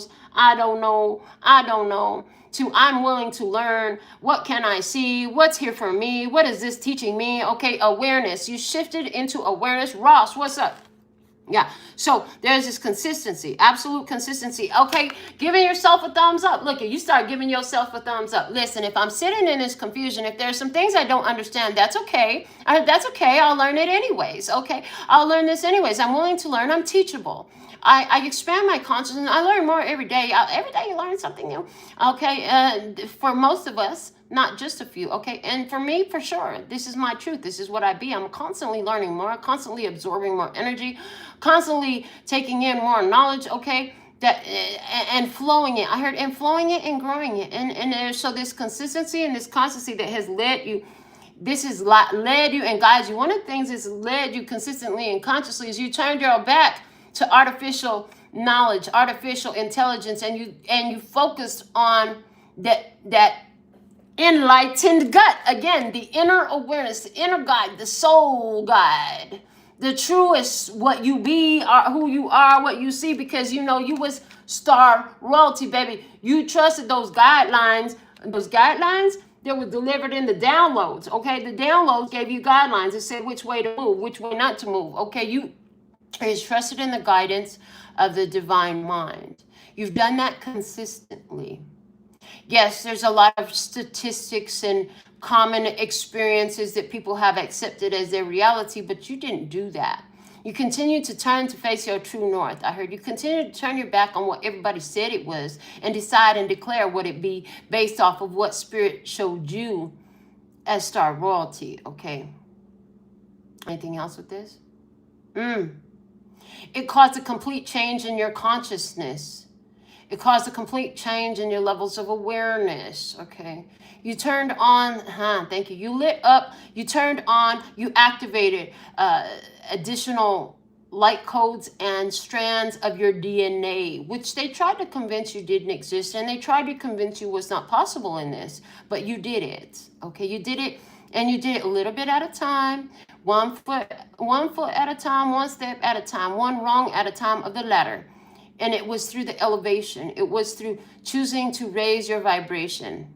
to I'm willing to learn. What can I see? What's here for me? What is this teaching me? Okay, awareness. You shifted into awareness. Ross, what's up? Yeah. So there's this consistency, absolute consistency. Okay. Giving yourself a thumbs up. Look, you start giving yourself a thumbs up. Listen, if I'm sitting in this confusion, if there's some things I don't understand, that's okay. That's okay. I'll learn it anyways. Okay. I'll learn this anyways. I'm willing to learn. I'm teachable. I expand my consciousness. I learn more every day. Every day you learn something new. Okay. For most of us, not just a few. Okay. And for me, for sure, this is my truth. This is what I be. I'm constantly learning more, constantly absorbing more energy, constantly taking in more knowledge. Okay. That and flowing it. I heard and flowing it and growing it. And there's so this consistency and this constancy that has led you. This has led you and guides you. One of the things that's led you consistently and consciously is you turned your back to artificial knowledge, artificial intelligence, and you focused on that enlightened gut. Again, the inner awareness, the inner guide, the soul guide, the truest, what you be, or who you are, what you see, because you know you was star royalty, baby. You trusted those guidelines that were delivered in the downloads. Okay, the downloads gave you guidelines. It said which way to move, which way not to move. Okay, you is trusted in the guidance of the divine mind. You've done that consistently. Yes, there's a lot of statistics and common experiences that people have accepted as their reality, but you didn't do that. You continue to turn to face your true north. I heard you continue to turn your back on what everybody said it was and decide and declare what it be based off of what spirit showed you as star royalty. Okay. Anything else with this? It caused a complete change in your consciousness. It caused a complete change in your levels of awareness. Okay. You turned on, thank you. You lit up, you turned on, you activated additional light codes and strands of your DNA, which they tried to convince you didn't exist. And they tried to convince you was not possible in this, but you did it. Okay. You did it, and you did it a little bit at a time. One foot at a time, one step at a time, one rung at a time of the ladder. And it was through the elevation. It was through choosing to raise your vibration.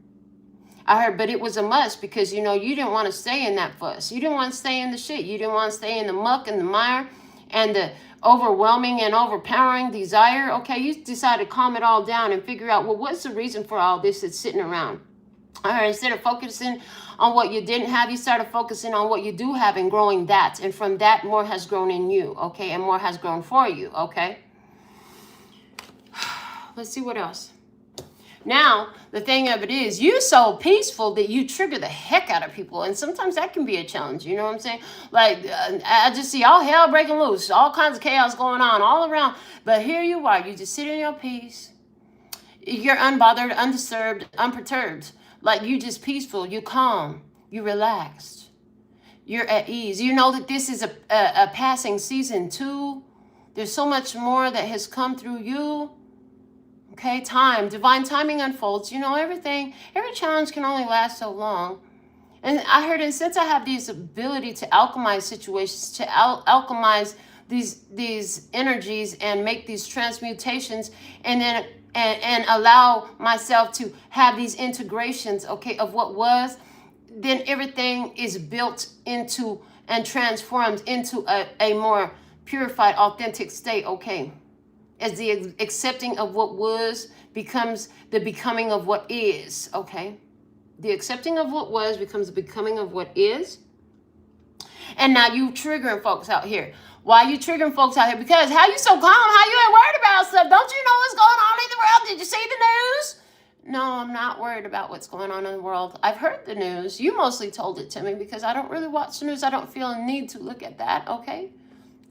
I heard, but it was a must because, you know, you didn't want to stay in that fuss. You didn't want to stay in the shit. You didn't want to stay in the muck and the mire and the overwhelming and overpowering desire. Okay, you decided to calm it all down and figure out, well, what's the reason for all this that's sitting around? All right, instead of focusing on what you didn't have, you started focusing on what you do have and growing that. And from that, more has grown in you, okay? And more has grown for you, okay? Let's see what else. Now, the thing of it is, you're so peaceful that you trigger the heck out of people. And sometimes that can be a challenge, you know what I'm saying? Like, I just see all hell breaking loose, all kinds of chaos going on all around. But here you are, you just sit in your peace. You're unbothered, undisturbed, unperturbed. Like, you just peaceful, you calm, you relaxed. You're at ease. You know that this is a passing season too. There's so much more that has come through you. Okay, time, divine timing unfolds. You know, every challenge can only last so long. And I heard, and since I have this ability to alchemize situations, to alchemize these energies and make these transmutations, and then and allow myself to have these integrations, okay, of what was, then everything is built into and transformed into a more purified, authentic state, okay? As the accepting of what was becomes the becoming of what is, okay? The accepting of what was becomes the becoming of what is. And now you triggering folks out here. Why are you triggering folks out here? Because how you so calm? How you ain't worried about stuff? Don't you know what's going on in the world? Did you see the news? No, I'm not worried about what's going on in the world. I've heard the news. You mostly told it to me because I don't really watch the news. I don't feel a need to look at that, okay?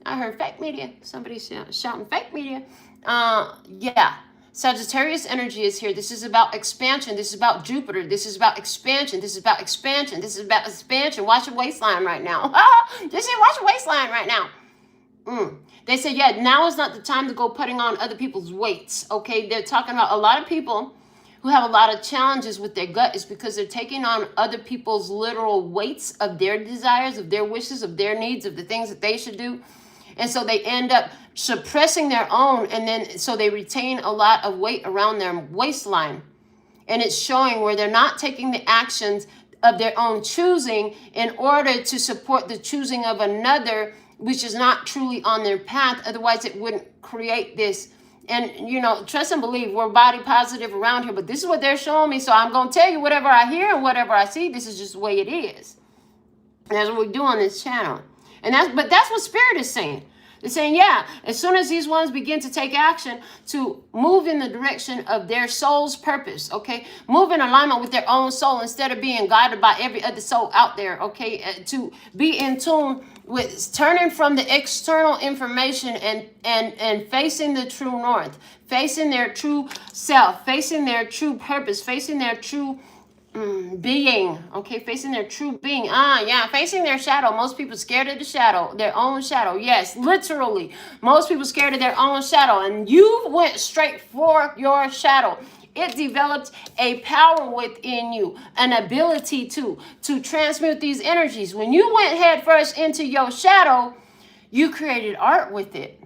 I heard fake media. Somebody shouting fake media. Yeah. Sagittarius energy is here. This is about expansion. This is about Jupiter. This is about expansion. This is about expansion. This is about expansion. Watch your waistline right now. Watch your waistline right now. They say, yeah, now is not the time to go putting on other people's weights. Okay. They're talking about a lot of people who have a lot of challenges with their gut is because they're taking on other people's literal weights of their desires, of their wishes, of their needs, of the things that they should do. And so they end up suppressing their own, and then so they retain a lot of weight around their waistline. And it's showing where they're not taking the actions of their own choosing in order to support the choosing of another which is not truly on their path. Otherwise, it wouldn't create this. And, you know, trust and believe, we're body positive around here, but this is what they're showing me. So I'm going to tell you whatever I hear and whatever I see. This is just the way it is. And that's what we do on this channel. But that's what Spirit is saying. They're saying, yeah, as soon as these ones begin to take action to move in the direction of their soul's purpose, okay, move in alignment with their own soul instead of being guided by every other soul out there, okay, to be in tune with turning from the external information and facing the true north, facing their true self, facing their true purpose, facing their true being, okay, facing their true being. Facing their shadow. Most people scared of the shadow, their own shadow. Yes, literally, most people scared of their own shadow, and you went straight for your shadow. It developed a power within you, an ability to transmute these energies. When you went head first into your shadow, you created art with it.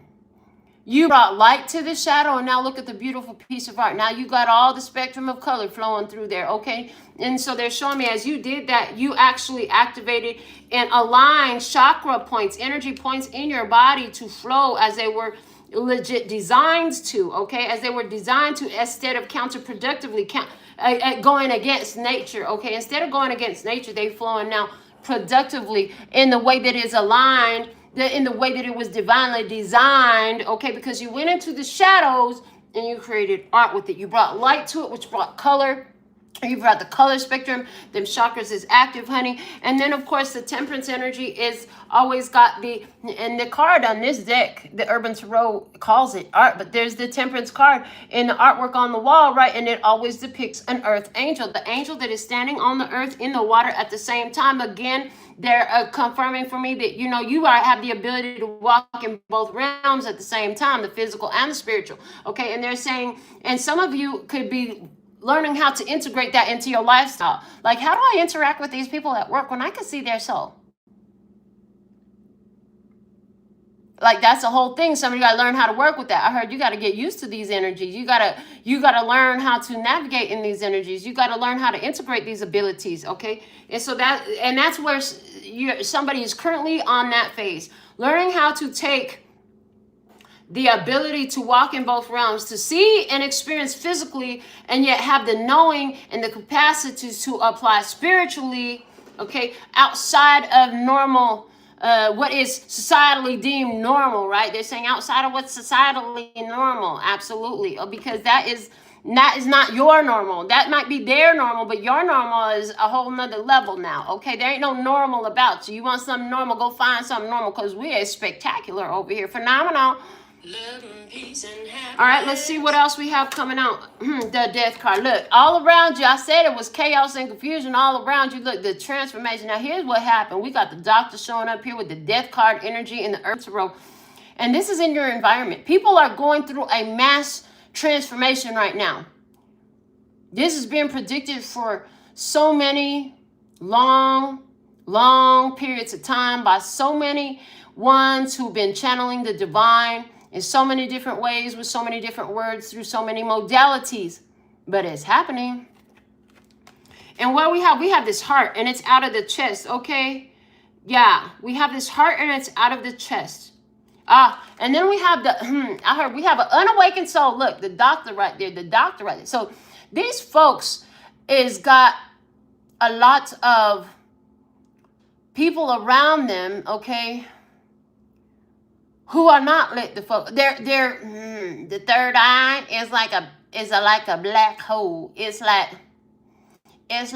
You brought light to the shadow, and now look at the beautiful piece of art. Now you got all the spectrum of color flowing through there, okay? And so they're showing me as you did that, you actually activated and aligned chakra points, energy points in your body to flow as they were legit designed to, okay? As they were designed to, instead of counterproductively going against nature, okay? Instead of going against nature, they flowing now productively in the way that is aligned, in the way that it was divinely designed, okay? Because you went into the shadows and you created art with it. You brought light to it, which brought color. You brought the color spectrum. Them chakras is active, honey. And then, of course, the temperance energy is always got the card on this deck, the Urban Tarot calls it art, but there's the temperance card in the artwork on the wall, right? And it always depicts an earth angel, the angel that is standing on the earth in the water at the same time. Again, they're confirming for me that, you know, you have the ability to walk in both realms at the same time, the physical and the spiritual, okay? And they're saying, and some of you could be learning how to integrate that into your lifestyle. Like, how do I interact with these people at work when I can see their soul? Like, that's the whole thing. Somebody got to learn how to work with that. I heard you got to get used to these energies. You got to learn how to navigate in these energies. You got to learn how to integrate these abilities, okay? And so that's where somebody is currently on that phase, learning how to take the ability to walk in both realms, to see and experience physically, and yet have the knowing and the capacity to apply spiritually, okay, outside of normal, what is societally deemed normal, right? They're saying outside of what's societally normal, absolutely, because that is not your normal. That might be their normal, but your normal is a whole nother level now, okay? There ain't no normal about you. You want something normal, go find something normal, because we are spectacular over here, phenomenal. Love and peace and happiness. All right, let's see what else we have coming out. The death card. Look, all around you, I said it was chaos and confusion all around you. Look, the transformation. Now, here's what happened. We got the doctor showing up here with the death card energy in the Earth Tarot. And this is in your environment. People are going through a mass transformation right now. This has been predicted for so many long periods of time by so many ones who've been channeling the divine in so many different ways, with so many different words, through so many modalities, but it's happening. And what we have this heart, and it's out of the chest, okay? Yeah, we have this heart, and it's out of the chest. And then we have I heard we have an unawakened soul. Look, the doctor right there, So these folks is got a lot of people around them, okay, who are not lit the folk. The third eye is like a black hole. It's like it's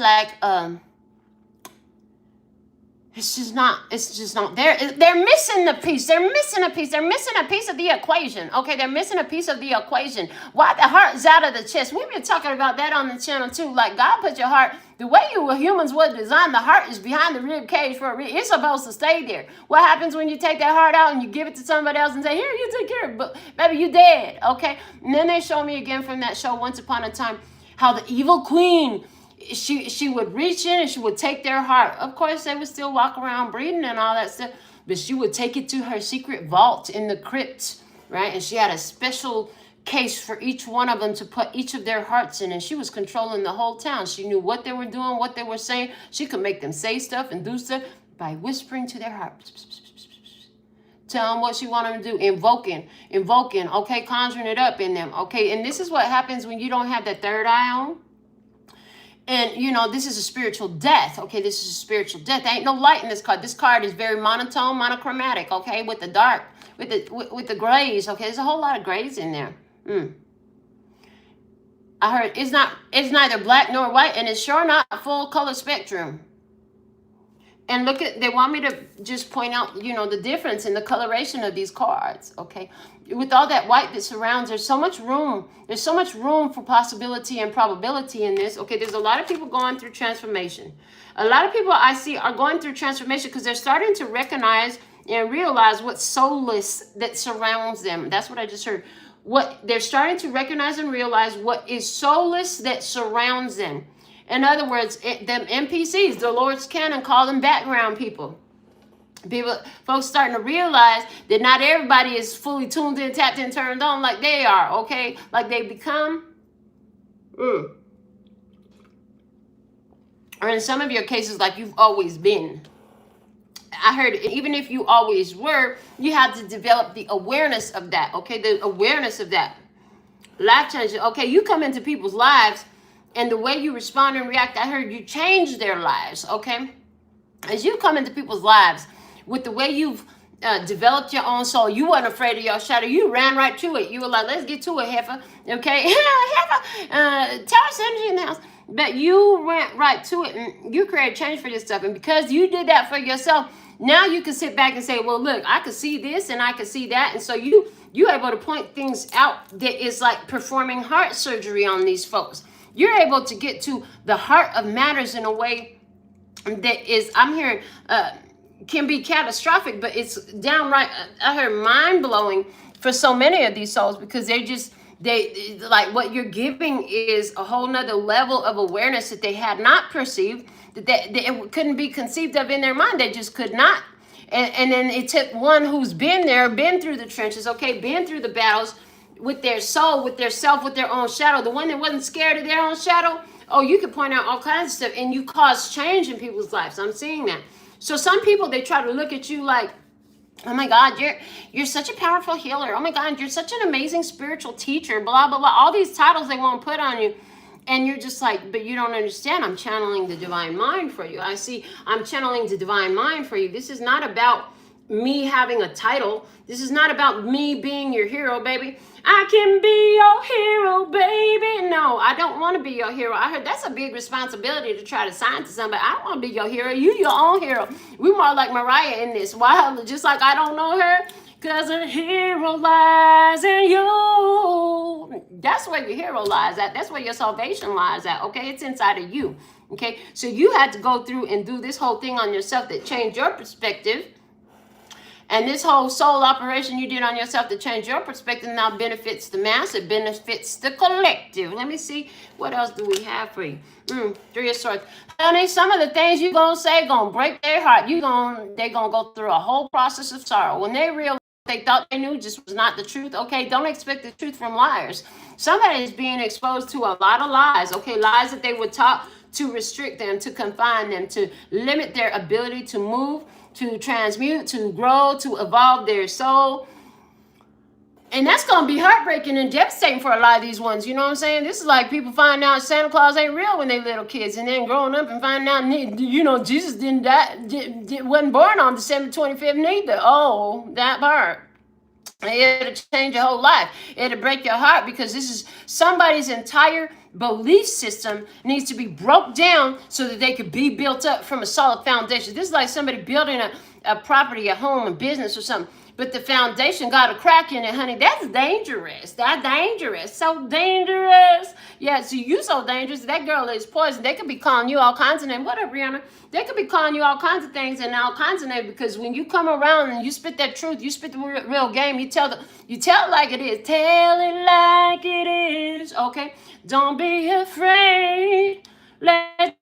just not there. They're missing the piece. They're missing a piece of the equation. Okay, they're missing a piece of the equation. Why the heart is out of the chest? We've been talking about that on the channel too. Like, God put your heart, the way you humans were designed, the heart is behind the rib cage for a reason. It's supposed to stay there. What happens when you take that heart out and you give it to somebody else and say, here, you take care of it, but maybe you dead, okay? And then they show me again from that show, Once Upon a Time, how the evil queen, she would reach in and she would take their heart. Of course, they would still walk around breathing and all that stuff, but she would take it to her secret vault in the crypt, right? And she had a special case for each one of them to put each of their hearts in, and she was controlling the whole town. She knew what they were doing, what they were saying. She could make them say stuff and do stuff by whispering to their heart. Tell them what you want them to do. Invoking, okay, conjuring it up in them, okay? And this is what happens when you don't have that third eye on. And, you know, this is a spiritual death, okay? This is a spiritual death. There ain't no light in this card. This card is very monotone, monochromatic, okay? With the dark, with the grays, okay? There's a whole lot of grays in there. I heard it's neither black nor white, and it's sure not a full color spectrum. And look at, they want me to just point out, you know, the difference in the coloration of these cards, okay? With all that white that surrounds, there's so much room. There's so much room for possibility and probability in this, okay? There's a lot of people going through transformation. A lot of people I see are going through transformation because they're starting to recognize and realize what's soulless that surrounds them. That's what I just heard. What they're starting to recognize and realize what is soulless that surrounds them. In other words, them NPCs, the Lord's canon, call them background people. Folks starting to realize that not everybody is fully tuned in, tapped in, turned on like they are, okay? Like they become. Or in some of your cases, like you've always been. I heard even if you always were, you have to develop the awareness of that, okay? The awareness of that. Life changing. Okay, you come into people's lives and the way you respond and react, I heard you change their lives, okay? As you come into people's lives with the way you've developed your own soul, you weren't afraid of your shadow. You ran right to it. You were like, let's get to it, heifer, okay? Heifer, Taurus energy in the house. But you went right to it and you created change for yourself. And because you did that for yourself, now you can sit back and say, well, look, I could see this and I could see that. And so you're able to point things out that is like performing heart surgery on these folks. You're able to get to the heart of matters in a way that is, I'm hearing, can be catastrophic, but it's downright, I heard, mind-blowing for so many of these souls because they like what you're giving is a whole nother level of awareness that they had not perceived, that it couldn't be conceived of in their mind. They just could not. And then it took one who's been there, been through the trenches, okay, been through the battles, with their soul, with their self, with their own shadow, the one that wasn't scared of their own shadow. Oh, you could point out all kinds of stuff and you cause change in people's lives. I'm seeing that. So some people, they try to look at you like, oh my God, you're such a powerful healer. Oh my God, you're such an amazing spiritual teacher, blah, blah, blah. All these titles they want to put on you. And you're just like, but you don't understand. I'm channeling the divine mind for you. I'm channeling the divine mind for you. This is not about me having a title. This is not about me being your hero, baby. I can be your hero, baby. No, I don't want to be your hero. I heard that's a big responsibility to try to sign to somebody. I don't want to be your hero. You your own hero. We more like Mariah in this. Why? Just like I don't know her. Because a hero lies in you. That's where your hero lies at. That's where your salvation lies at, okay? It's inside of you, okay? So you had to go through and do this whole thing on yourself that changed your perspective. And this whole soul operation you did on yourself to change your perspective now benefits the mass. It benefits the collective. Let me see. What else do we have for you? Three of Swords. Honey, some of the things you're going to say going to break their heart. They're going to go through a whole process of sorrow. When they realize they thought they knew just was not the truth, okay? Don't expect the truth from liars. Somebody is being exposed to a lot of lies, okay? Lies that they were taught to restrict them, to confine them, to limit their ability to move, to transmute, to grow, to evolve their soul. And that's going to be heartbreaking and devastating for a lot of these ones. You know what I'm saying? This is like people finding out Santa Claus ain't real when they little kids, and then growing up and finding out, you know, Jesus didn't die, wasn't born on December 25th neither. Oh, that part. It'll change your whole life. It'll break your heart because this is somebody's entire belief system needs to be broke down so that they could be built up from a solid foundation. This is like somebody building a property, a home, a business or something. But the foundation got a crack in it, honey. That's dangerous. That's dangerous. So dangerous. Yeah, so you so dangerous. That girl is poison. They could be calling you all kinds of names. What up, Rihanna? They could be calling you all kinds of things and all kinds of names because when you come around and you spit that truth, you spit the real game. You tell it like it is. Tell it like it is. Okay? Don't be afraid. Let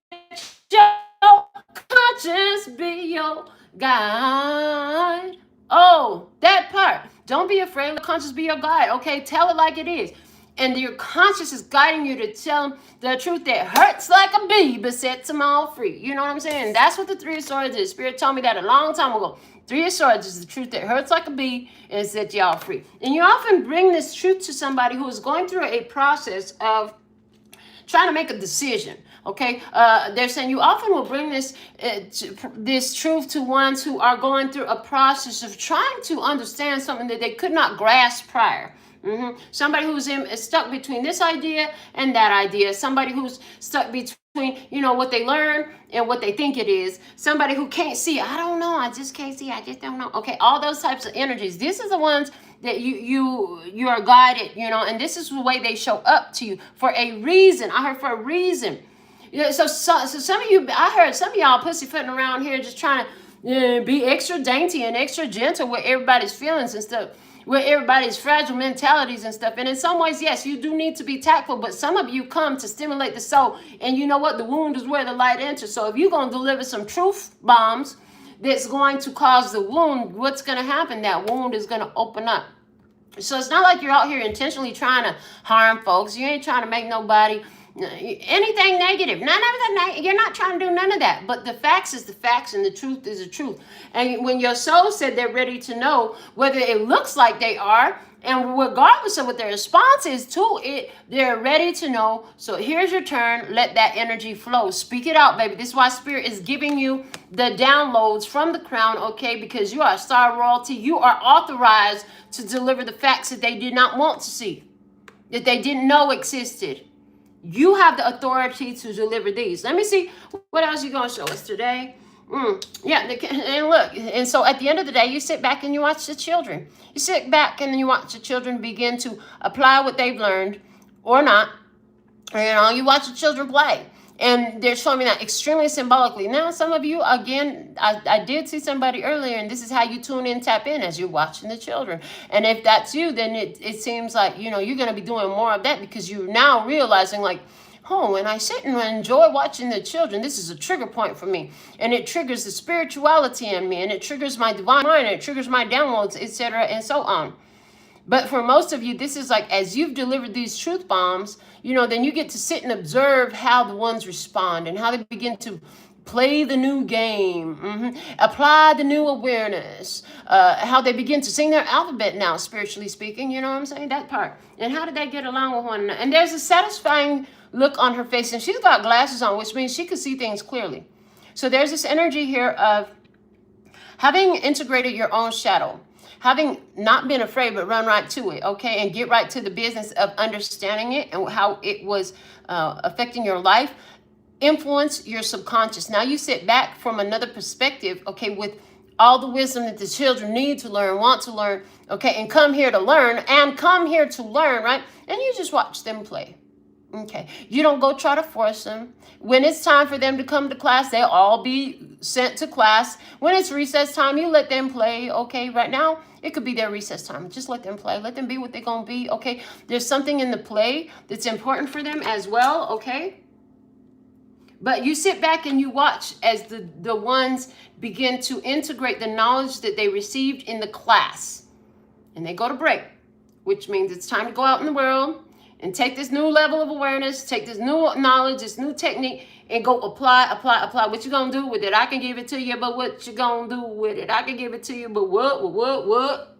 your conscience be your guide. Oh, that part. Don't be afraid. Let conscience be your guide. Okay, tell it like it is. And your conscience is guiding you to tell them the truth that hurts like a bee, but sets them all free. You know what I'm saying? That's what the Three of Swords is. Spirit told me that a long time ago. Three of Swords is the truth that hurts like a bee and set y'all free. And you often bring this truth to somebody who is going through a process of trying to make a decision. Okay, they're saying you often will bring this truth to ones who are going through a process of trying to understand something that they could not grasp prior. Somebody who's stuck between this idea and that idea. Somebody who's stuck between, what they learn and what they think it is. Somebody who can't see. I don't know. I just can't see. I just don't know. Okay, all those types of energies. This is the ones that you are guided, and this is the way they show up to you for a reason. I heard for a reason. So some of you, I heard some of y'all pussyfooting around here just trying to be extra dainty and extra gentle with everybody's feelings and stuff, with everybody's fragile mentalities and stuff. And in some ways, yes, you do need to be tactful, but some of you come to stimulate the soul. And you know what? The wound is where the light enters. So if you're going to deliver some truth bombs that's going to cause the wound, what's going to happen? That wound is going to open up. So it's not like you're out here intentionally trying to harm folks. You ain't trying to make nobody anything negative. None of that. You're not trying to do none of that. But the facts is the facts and the truth is the truth. And when your soul said they're ready to know, whether it looks like they are, and regardless of what their response is to it, they're ready to know. So here's your turn. Let that energy flow. Speak it out, baby. This is why Spirit is giving you the downloads from the crown, okay? Because you are star royalty. You are authorized to deliver the facts that they did not want to see, that they didn't know existed. You have the authority to deliver these. Let me see what else you're going to show us today. Yeah, and look, and so at the end of the day, you sit back and you watch the children. You sit back and you watch the children begin to apply what they've learned or not. You watch the children play. And they're showing me that extremely symbolically. Now, some of you, again, I did see somebody earlier, and this is how you tune in, tap in as you're watching the children. And if that's you, then it seems like, you're going to be doing more of that because you're now realizing like, oh, and I sit and enjoy watching the children. This is a trigger point for me. And it triggers the spirituality in me, and it triggers my divine mind, and it triggers my downloads, etc., and so on. But for most of you, this is like, as you've delivered these truth bombs, then you get to sit and observe how the ones respond and how they begin to play the new game, apply the new awareness, how they begin to sing their alphabet now, spiritually speaking, you know what I'm saying? That part. And how did they get along with one another? And there's a satisfying look on her face, and she's got glasses on, which means she can see things clearly. So there's this energy here of having integrated your own shadow. Having not been afraid, but run right to it, okay? And get right to the business of understanding it and how it was affecting your life. Influence your subconscious. Now you sit back from another perspective, okay, with all the wisdom that the children need to learn, want to learn, okay, and come here to learn, right? And you just watch them play. Okay, you don't go try to force them. When it's time for them to come to class, they'll all be sent to class. When it's recess time, you let them play. Okay, right now, it could be their recess time. Just let them play. Let them be what they're going to be. Okay, there's something in the play that's important for them as well. Okay, but you sit back and you watch as the ones begin to integrate the knowledge that they received in the class. And they go to break, which means it's time to go out in the world and take this new level of awareness, take this new knowledge, this new technique, and go apply. What you gonna do with it? I can give it to you, but what you gonna do with it? I can give it to you, but what?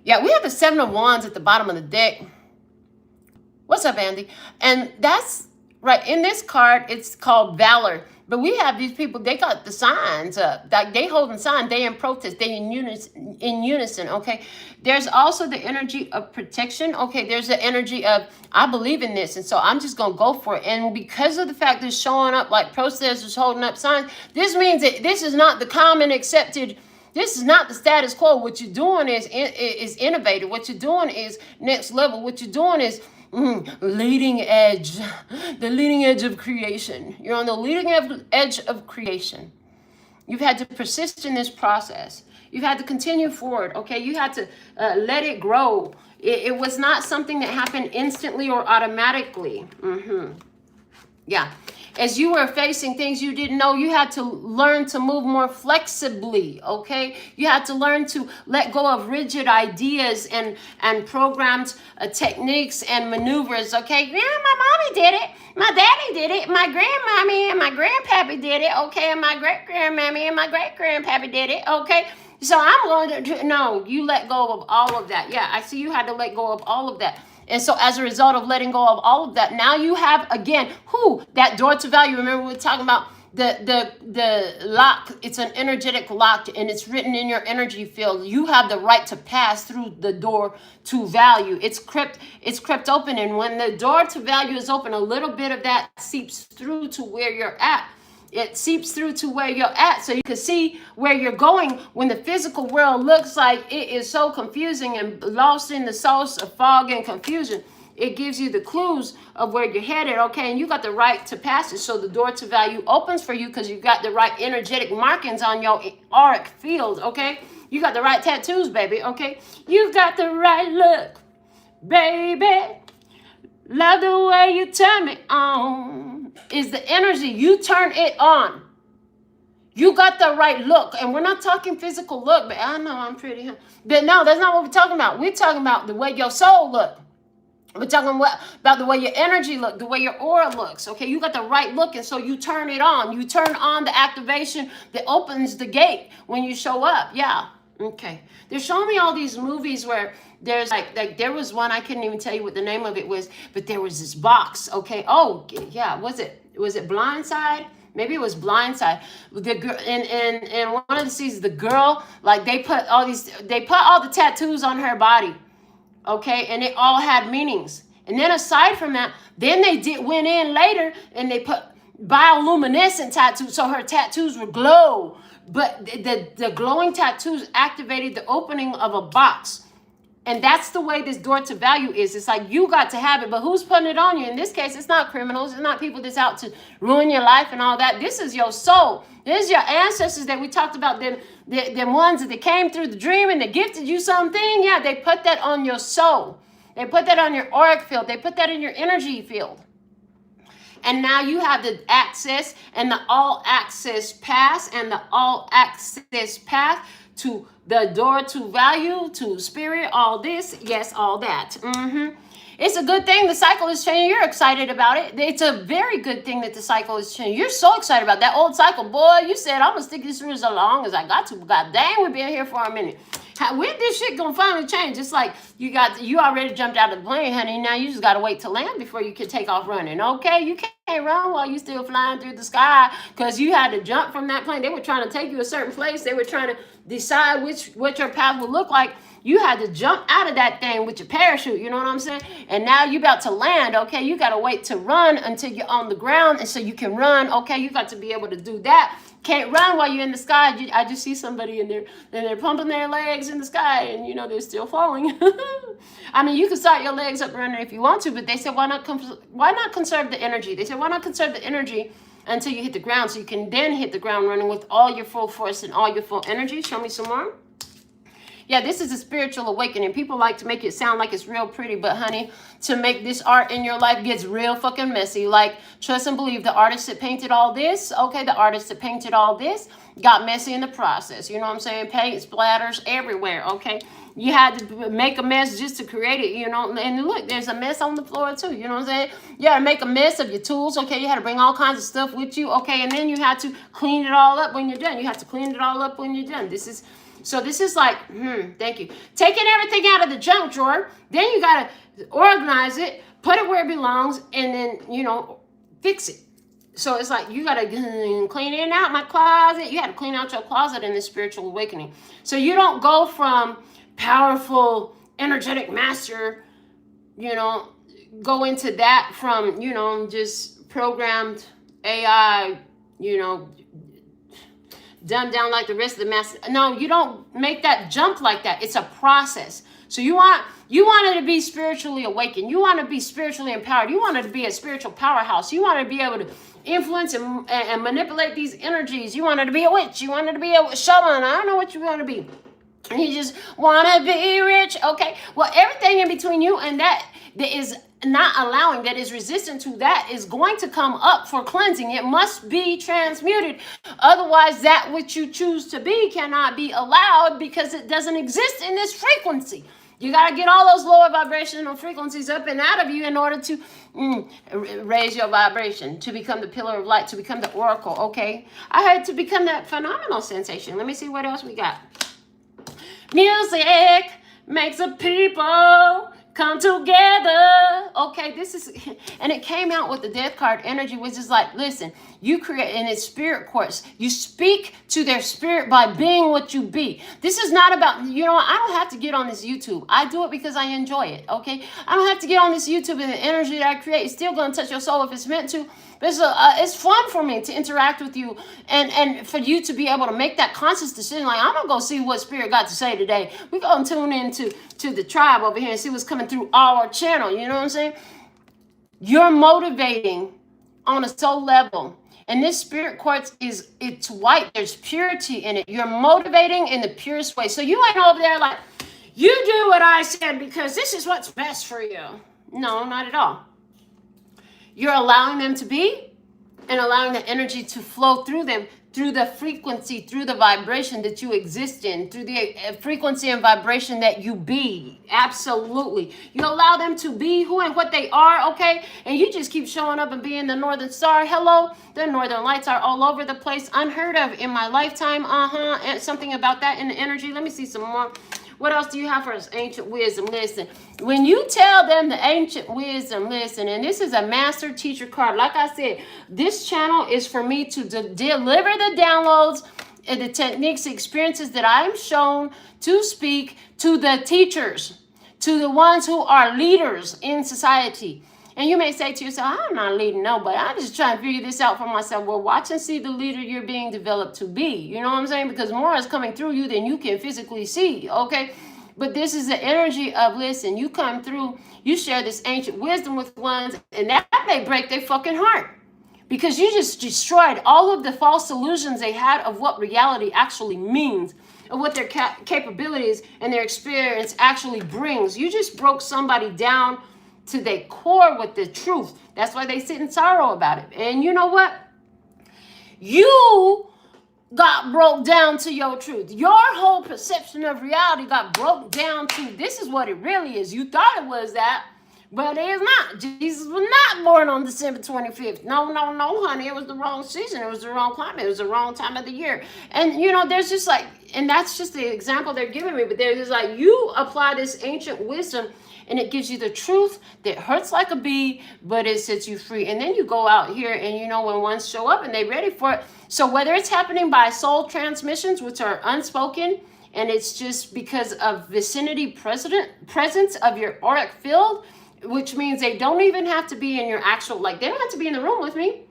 Yeah, we have the 7 of Wands at the bottom of the deck. What's up, Andy? And that's right. In this card, it's called Valor. But we have these people, they got the signs up. Like they holding signs, they in protest, they in unison, okay? There's also the energy of protection, okay? There's the energy of, I believe in this, and so I'm just going to go for it. And because of the fact that it's showing up like protesters holding up signs, this means that this is not the common accepted, this is not the status quo. What you're doing is innovative. What you're doing is next level. What you're doing is leading edge, the leading edge of creation. You're on the leading edge of creation. You've had to persist in this process. You've had to continue forward, okay? You had to let it grow. It was not something that happened instantly or automatically. Yeah. as you were facing things you didn't know, you had to learn to move more flexibly, okay? You had to learn to let go of rigid ideas and programmed techniques and maneuvers, okay? Yeah, my mommy did it. My daddy did it. My grandmommy and my grandpappy did it, okay? And my great-grandmommy and my great-grandpappy did it, okay? So I'm going to, no, you let go of all of that. Yeah, I see you had to let go of all of that. And so as a result of letting go of all of that, now you have, again, that door to value. Remember we were talking about the lock. It's an energetic lock, and it's written in your energy field. You have the right to pass through the door to value. It's crept open, and when the door to value is open, a little bit of that seeps through to where you're at. It seeps through to where you're at, so you can see where you're going when the physical world looks like it is so confusing and lost in the sauce of fog and confusion. It gives you the clues of where you're headed, okay? And you got the right to pass it, so the door to value opens for you because you got the right energetic markings on your auric field, okay? You got the right tattoos, baby, okay? You got the right look, baby. Love the way you turn me on. Is the energy. You turn it on. You got the right look. And we're not talking physical look, but I know I'm pretty. But no, that's not what we're talking about. We're talking about the way your soul look. We're talking about the way your energy look, the way your aura looks. Okay, you got the right look, and so you turn it on. You turn on the activation that opens the gate when you show up. Yeah. Okay. They're showing me all these movies where there's like there was one, I couldn't even tell you what the name of it was, but there was this box. Okay. Oh yeah. Was it Blindside? Maybe it was Blindside. The girl in one of the seasons, the girl, like they put all the tattoos on her body. Okay. And it all had meanings. And then aside from that, then they went in later and they put bioluminescent tattoos. So her tattoos would glow. But the glowing tattoos activated the opening of a box. And that's the way this door to value is. It's like you got to have it, but who's putting it on you? In this case, it's not criminals. It's not people that's out to ruin your life and all that. This is your soul. This is your ancestors that we talked about, them ones that came through the dream and they gifted you something. Yeah, they put that on your soul. They put that on your auric field. They put that in your energy field. And now you have the access and the all access pass and the all access path to the door to value, to spirit, all this, yes, all that. It's a good thing the cycle is changing. You're excited about it. It's a very good thing that the cycle is changing. You're so excited about that old cycle. Boy, you said, I'm going to stick this through as long as I got to. God dang, we've been here for a minute. When this shit gonna finally change? It's like you already jumped out of the plane, honey. Now you just gotta wait to land before you can take off running. Okay, you can't run while you still flying through the sky because you had to jump from that plane. They were trying to take you a certain place. They were trying to decide what your path would look like. You had to jump out of that thing with your parachute. You know what I'm saying? And now you about to land. Okay, you gotta wait to run until you're on the ground, and so you can run. Okay, you got to be able to do that. Can't run while you're in the sky. I just see somebody in there and they're pumping their legs in the sky and, they're still falling. I mean, you can start your legs up running if you want to, but they said, why not conserve the energy? They said, why not conserve the energy until you hit the ground so you can then hit the ground running with all your full force and all your full energy. Show me some more. Yeah, this is a spiritual awakening. People like to make it sound like it's real pretty, but honey, to make this art in your life gets real fucking messy. Like, trust and believe, the artist that painted all this, got messy in the process. You know what I'm saying? Paint splatters everywhere, okay? You had to make a mess just to create it, and look, there's a mess on the floor too, you know what I'm saying? You had to make a mess of your tools, okay? You had to bring all kinds of stuff with you, okay? And then you had to clean it all up when you're done. You have to clean it all up when you're done. This is like, thank you. Taking everything out of the junk drawer, then you got to organize it, put it where it belongs, and then, fix it. So it's like you got to clean in out my closet. You had to clean out your closet in this spiritual awakening. So you don't go from powerful, energetic master, go into that from, just programmed AI, dumbed down like the rest of the master. No, you don't make that jump like that. It's a process. So you wanted to be spiritually awakened. You want to be spiritually empowered. You wanted to be a spiritual powerhouse. You want to be able to influence and manipulate these energies. You wanted to be a witch. You wanted to be a shaman. I don't know what you want to be. You just want to be rich. Okay. Well, everything in between you and that that is not allowing, that is resistant to that, is going to come up for cleansing. It must be transmuted. Otherwise, that which you choose to be cannot be allowed because it doesn't exist in this frequency. You got to get all those lower vibrational frequencies up and out of you in order to raise your vibration, to become the pillar of light, to become the oracle, okay? I had to become that phenomenal sensation. Let me see what else we got. Music makes the people come together. Okay, this is, and it came out with the death card energy, which is like, listen, you create, and it's spirit quartz. You speak to their spirit by being what you be. This is not about, you know, I don't have to get on this YouTube. I do it because I enjoy it, okay? I don't have to get on this YouTube, and the energy that I create is still going to touch your soul if it's meant to. But it's fun for me to interact with you and for you to be able to make that conscious decision. Like, I'm going to go see what Spirit got to say today. We're going to tune into the tribe over here and see what's coming through our channel. You know what I'm saying? You're motivating on a soul level. And this spirit quartz it's white. There's purity in it. You're motivating in the purest way. So you ain't over there like, you do what I said because this is what's best for you. No, not at all. You're allowing them to be and allowing the energy to flow through them, through the frequency, through the vibration that you exist in, through the frequency and vibration that you be. Absolutely. You allow them to be who and what they are, okay? And you just keep showing up and being the Northern Star. Hello, the Northern Lights are all over the place. Unheard of in my lifetime. And something about that in the energy. Let me see some more. What else do you have for us? Ancient wisdom. Listen, when you tell them the ancient wisdom, listen, and this is a master teacher card. Like I said, this channel is for me to deliver the downloads and the techniques, experiences that I'm shown to speak to the teachers, to the ones who are leaders in society. And you may say to yourself, I'm not leading nobody. I'm just trying to figure this out for myself. Well, watch and see the leader you're being developed to be. You know what I'm saying? Because more is coming through you than you can physically see, okay? But this is the energy of, listen, you come through, you share this ancient wisdom with ones, and that may break their fucking heart. Because you just destroyed all of the false illusions they had of what reality actually means, of what their capabilities and their experience actually brings. You just broke somebody down to their core with the truth. That's why they sit in sorrow about it. And you know what? You got broke down to your truth. Your whole perception of reality got broke down to, this is what it really is. You thought it was that, but it is not. Jesus was not born on December 25th. No, honey. It was the wrong season. It was the wrong climate. It was the wrong time of the year. And, you know, there's just like, and that's just the example they're giving me. But there's just like, you apply this ancient wisdom and it gives you the truth that hurts like a bee, but it sets you free. And then you go out here and, you know, when ones show up and they're ready for it. So whether it's happening by soul transmissions, which are unspoken, and it's just because of vicinity presence of your auric field, which means they don't even have to be in your actual, like, they don't have to be in the room with me.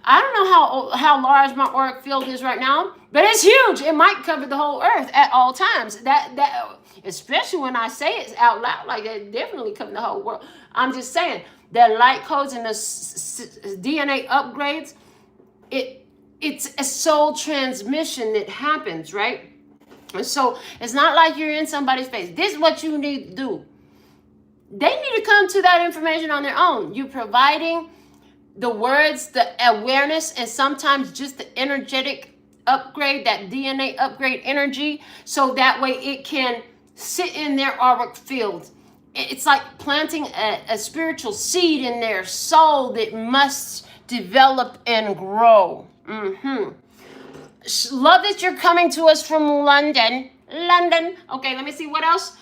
I don't know how large my auric field is right now, but it's huge. It might cover the whole earth at all times. That especially when I say it out loud, like it definitely cover the whole world. I'm just saying the light codes and the DNA upgrades, it's a soul transmission that happens, right? And so it's not like you're in somebody's face. This is what you need to do. They need to come to that information on their own. You're providing the words, the awareness, and sometimes just the energetic upgrade, that DNA upgrade energy, so that way it can sit in their auric field. It's like planting a spiritual seed in their soul that must develop and grow. Love that you're coming to us from London. Okay, let me see what else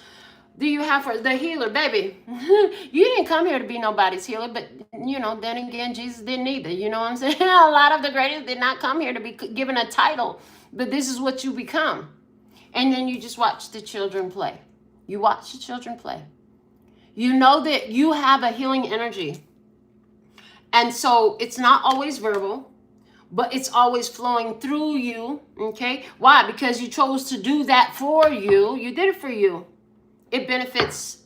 do you have for the healer, baby. You didn't come here to be nobody's healer, but, you know, then again, Jesus didn't either. You know what I'm saying? A lot of the greatest did not come here to be given a title, but this is what you become. And then you just watch the children play. You watch the children play. You know that you have a healing energy. And so it's not always verbal, but it's always flowing through you, okay? Why? Because you chose to do that for you. You did it for you. It benefits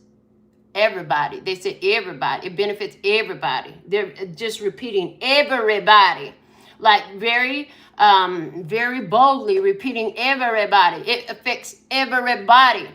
everybody. They said everybody. It benefits everybody. They're just repeating everybody. Like very boldly repeating everybody. It affects everybody.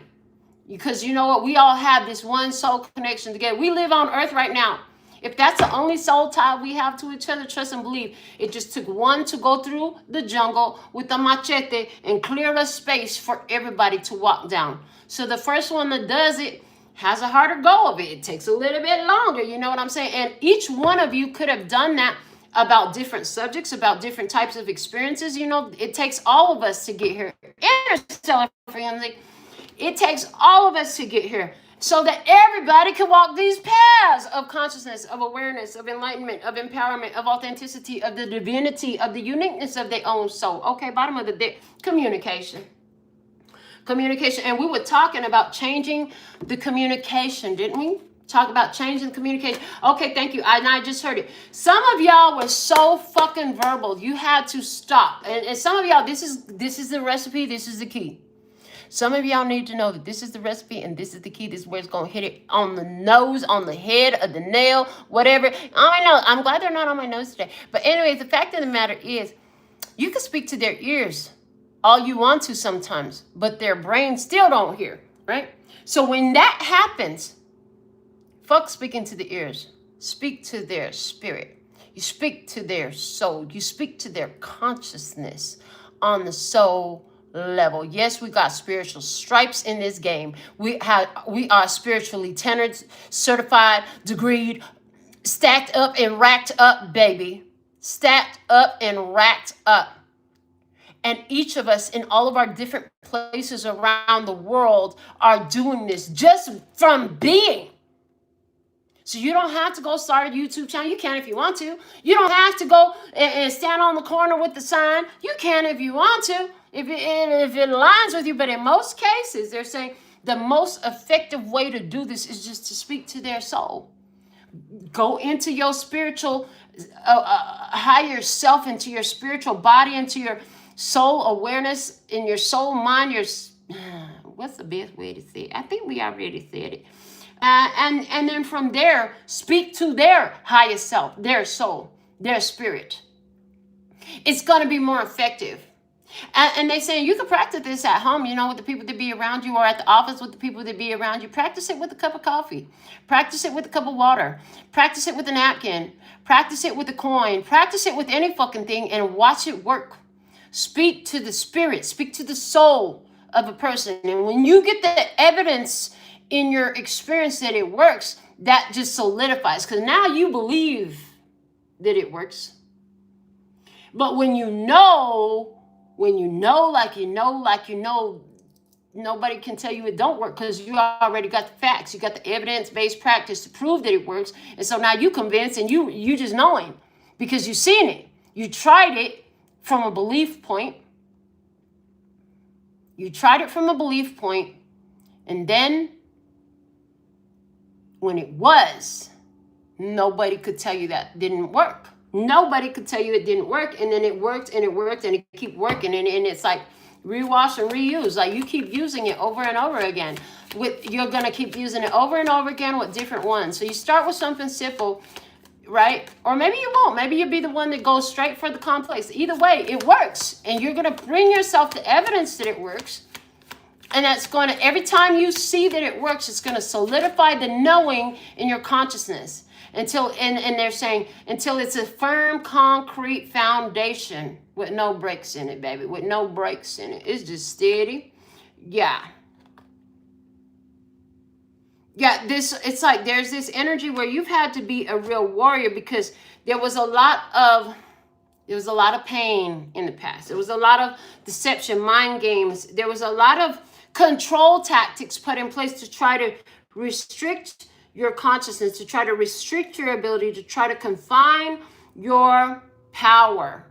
Because you know what? We all have this one soul connection together. We live on earth right now. If that's the only soul tie we have to each other, trust and believe. It just took one to go through the jungle with a machete and clear the space for everybody to walk down. So the first one that does it has a harder go of it. It takes a little bit longer, you know what I'm saying? And each one of you could have done that about different subjects, about different types of experiences. You know, it takes all of us to get here. Interstellar family. It takes all of us to get here so that everybody can walk these paths of consciousness, of awareness, of enlightenment, of empowerment, of authenticity, of the divinity, of the uniqueness of their own soul. Okay, bottom of the deck, communication. Communication. And we were talking about changing the communication, didn't we? Talk about changing communication. Okay, thank you. I just heard it. Some of y'all were so fucking verbal. You had to stop. And some of y'all, this is the recipe. This is the key. Some of y'all need to know that this is the recipe and this is the key. This is where it's going to hit it on the nose, on the head, of the nail, whatever. I know. I'm glad they're not on my nose today. But anyways, the fact of the matter is you can speak to their ears all you want to sometimes, but their brain still don't hear, right? So when that happens, fuck speaking to the ears. Speak to their spirit. You speak to their soul. You speak to their consciousness on the soul level. Yes, we got spiritual stripes in this game. We are spiritually tenured, certified, degreed, stacked up and racked up, baby. Stacked up and racked up. And each of us in all of our different places around the world are doing this just from being. So you don't have to go start a YouTube channel. You can if you want to. You don't have to go and stand on the corner with the sign. You can if you want to, if it aligns with you. But in most cases, they're saying the most effective way to do this is just to speak to their soul. Go into your spiritual higher self, into your spiritual body, into your soul awareness, in your soul mind. What's the best way to say it? I think we already said it. And then from there, speak to their highest self, their soul, their spirit. It's going to be more effective. And they say you can practice this at home, you know, with the people that be around you, or at the office with the people that be around you. Practice it with a cup of coffee. Practice it with a cup of water. Practice it with a napkin. Practice it with a coin. Practice it with any fucking thing and watch it work. Speak to the spirit. Speak to the soul of a person. And when you get the evidence in your experience that it works, that just solidifies, because now you believe that it works. But when you know, nobody can tell you it don't work, because you already got the facts. You got the evidence-based practice to prove that it works. And so now you convinced, and you just knowing because you've seen it. You tried it from a belief point. And then when it was, nobody could tell you that didn't work. Nobody could tell you it didn't work. And then it worked and it worked and it keep working. And it's like rewash and reuse. Like you keep using it over and over again. You're going to keep using it over and over again with different ones. So you start with something simple, right? Or maybe you won't. Maybe you'll be the one that goes straight for the complex. Either way, it works. And you're going to bring yourself the evidence that it works. And that's going to, every time you see that it works, it's going to solidify the knowing in your consciousness until, and they're saying, until it's a firm, concrete foundation with no breaks in it, baby, with no breaks in it. It's just steady. Yeah. Yeah, it's like there's this energy where you've had to be a real warrior because there was a lot of pain in the past. There was a lot of deception, mind games. There was a lot of control tactics put in place to try to restrict your consciousness, to try to restrict your ability, to try to confine your power.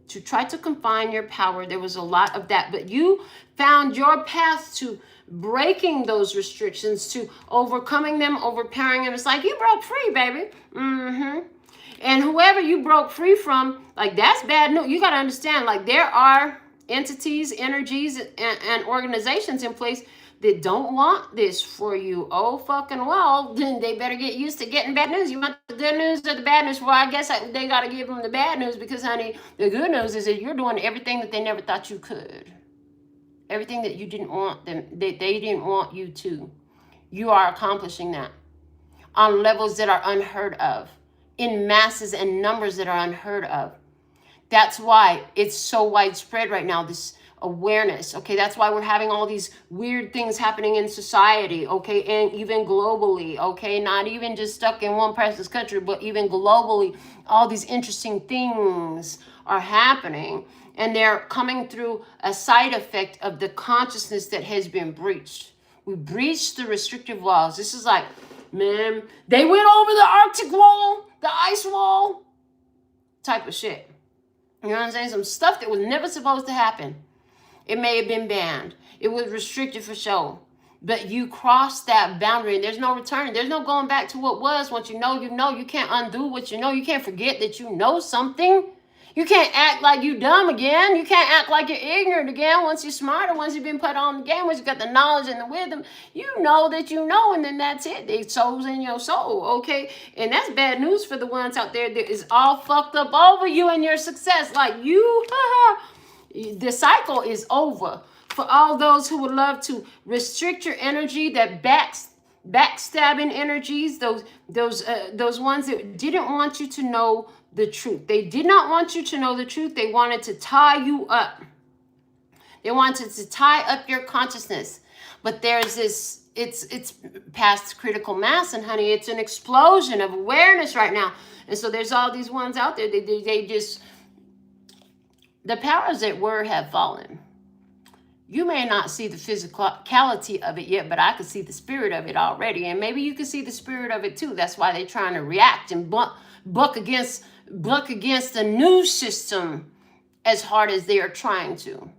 To try to confine your power. There was a lot of that. But you found your path to breaking those restrictions, to overcoming them, overpowering them. It's like you broke free, baby. And whoever you broke free from, like that's bad news. You got to understand, like there are entities, energies, and organizations in place that don't want this for you. Oh, fucking well, then they better get used to getting bad news. You want the good news or the bad news? Well, I guess they got to give them the bad news because, honey, the good news is that you're doing everything that they never thought you could. Everything that you didn't want them, that they didn't want you to. You are accomplishing that on levels that are unheard of, in masses and numbers that are unheard of. That's why it's so widespread right now, this awareness. Okay, that's why we're having all these weird things happening in society, okay, and even globally, okay, not even just stuck in one person's country, but even globally, all these interesting things are happening, and they're coming through a side effect of the consciousness that has been breached. We breached the restrictive laws. This is like, man, they went over the Arctic wall, the ice wall, type of shit. You know what I'm saying? Some stuff that was never supposed to happen. It may have been banned. It was restricted for show. But you crossed that boundary and there's no return. There's no going back to what was. Once you know, you know. You can't undo what you know. You can't forget that you know something. You can't act like you dumb again. You can't act like you're ignorant again. Once you're smarter, once you've been put on the game, once you got the knowledge and the wisdom, you know that you know, and then that's it. It sows in your soul, okay? And that's bad news for the ones out there that is all fucked up over you and your success. Like you, the cycle is over. For all those who would love to restrict your energy, that backstabbing energies, those ones that didn't want you to know the truth. They did not want you to know the truth. They wanted to tie you up. They wanted to tie up your consciousness. But there's this, it's past critical mass, and honey, it's an explosion of awareness right now. And so there's all these ones out there, they just, the powers that were have fallen. You may not see the physicality of it yet, but I can see the spirit of it already. And maybe you can see the spirit of it too. That's why they're trying to react and buck against the new system as hard as they are trying to.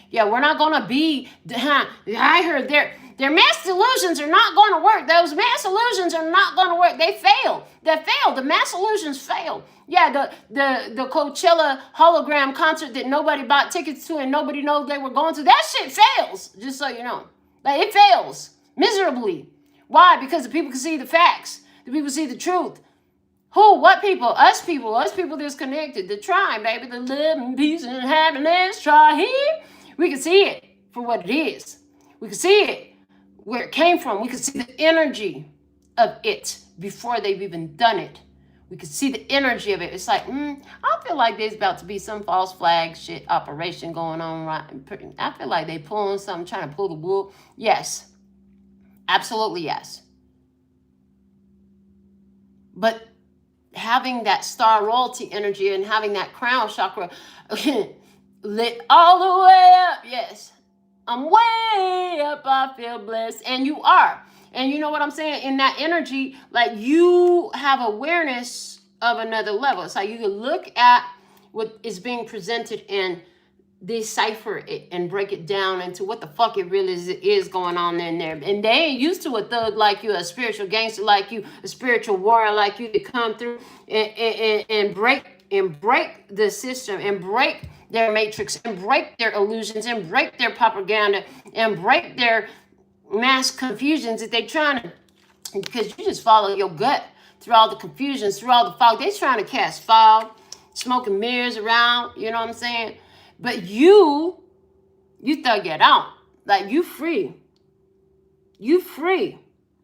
Yeah, we're not going to be, I heard their mass illusions are not going to work. Those mass illusions are not going to work. They failed. The mass illusions failed. Yeah, the Coachella hologram concert that nobody bought tickets to and nobody knows they were going to, that shit fails, just so you know. Like, it fails miserably. Why? Because the people can see the facts. The people see the truth. Who? What people? Us people that's connected. The tribe, baby. The love and peace and happiness. Try here. We can see it for what it is. We can see it where it came from. We can see the energy of it before they've even done it. We can see the energy of it. It's like, I feel like there's about to be some false flag shit operation going on. Right? I feel like they pulling something, trying to pull the wool. Yes. Absolutely yes. But having that star royalty energy and having that crown chakra lit all the way up. Yes. I'm way up. I feel blessed. And you are. And you know what I'm saying? In that energy, like, you have awareness of another level. It's like you can look at what is being presented and decipher it and break it down into what the fuck it really is going on in there. And they ain't used to a thug like you, a spiritual gangster like you, a spiritual warrior like you, to come through and break the system and break their matrix and break their illusions and break their propaganda and break their mass confusions that they trying to, because you just follow your gut through all the confusions, through all the fog. They trying to cast fog, smoking mirrors around, you know what I'm saying? But you thug it out. Like, you free. You free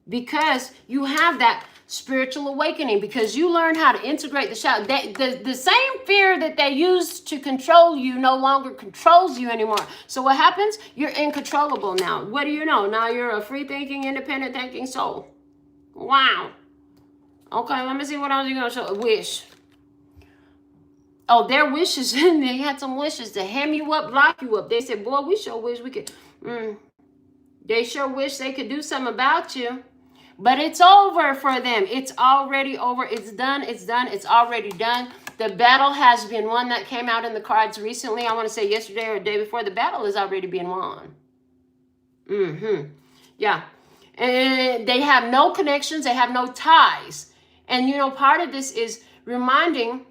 because you have that spiritual awakening, because you learn how to integrate the shadow. The same fear that they used to control you no longer controls you anymore. So what happens? You're incontrollable now. What do you know? Now you're a free-thinking, independent thinking soul. Wow. Okay, let me see what else you're going to show. A wish. Oh, their wishes. They had some wishes to hem you up, lock you up. They said, boy, we sure wish we could. They sure wish they could do something about you. But it's over for them. It's already over. It's done. It's done. It's already done. The battle has been won. That came out in the cards recently. I want to say yesterday or the day before. The battle is already being won. Yeah. And they have no connections. They have no ties. And, you know, part of this is reminding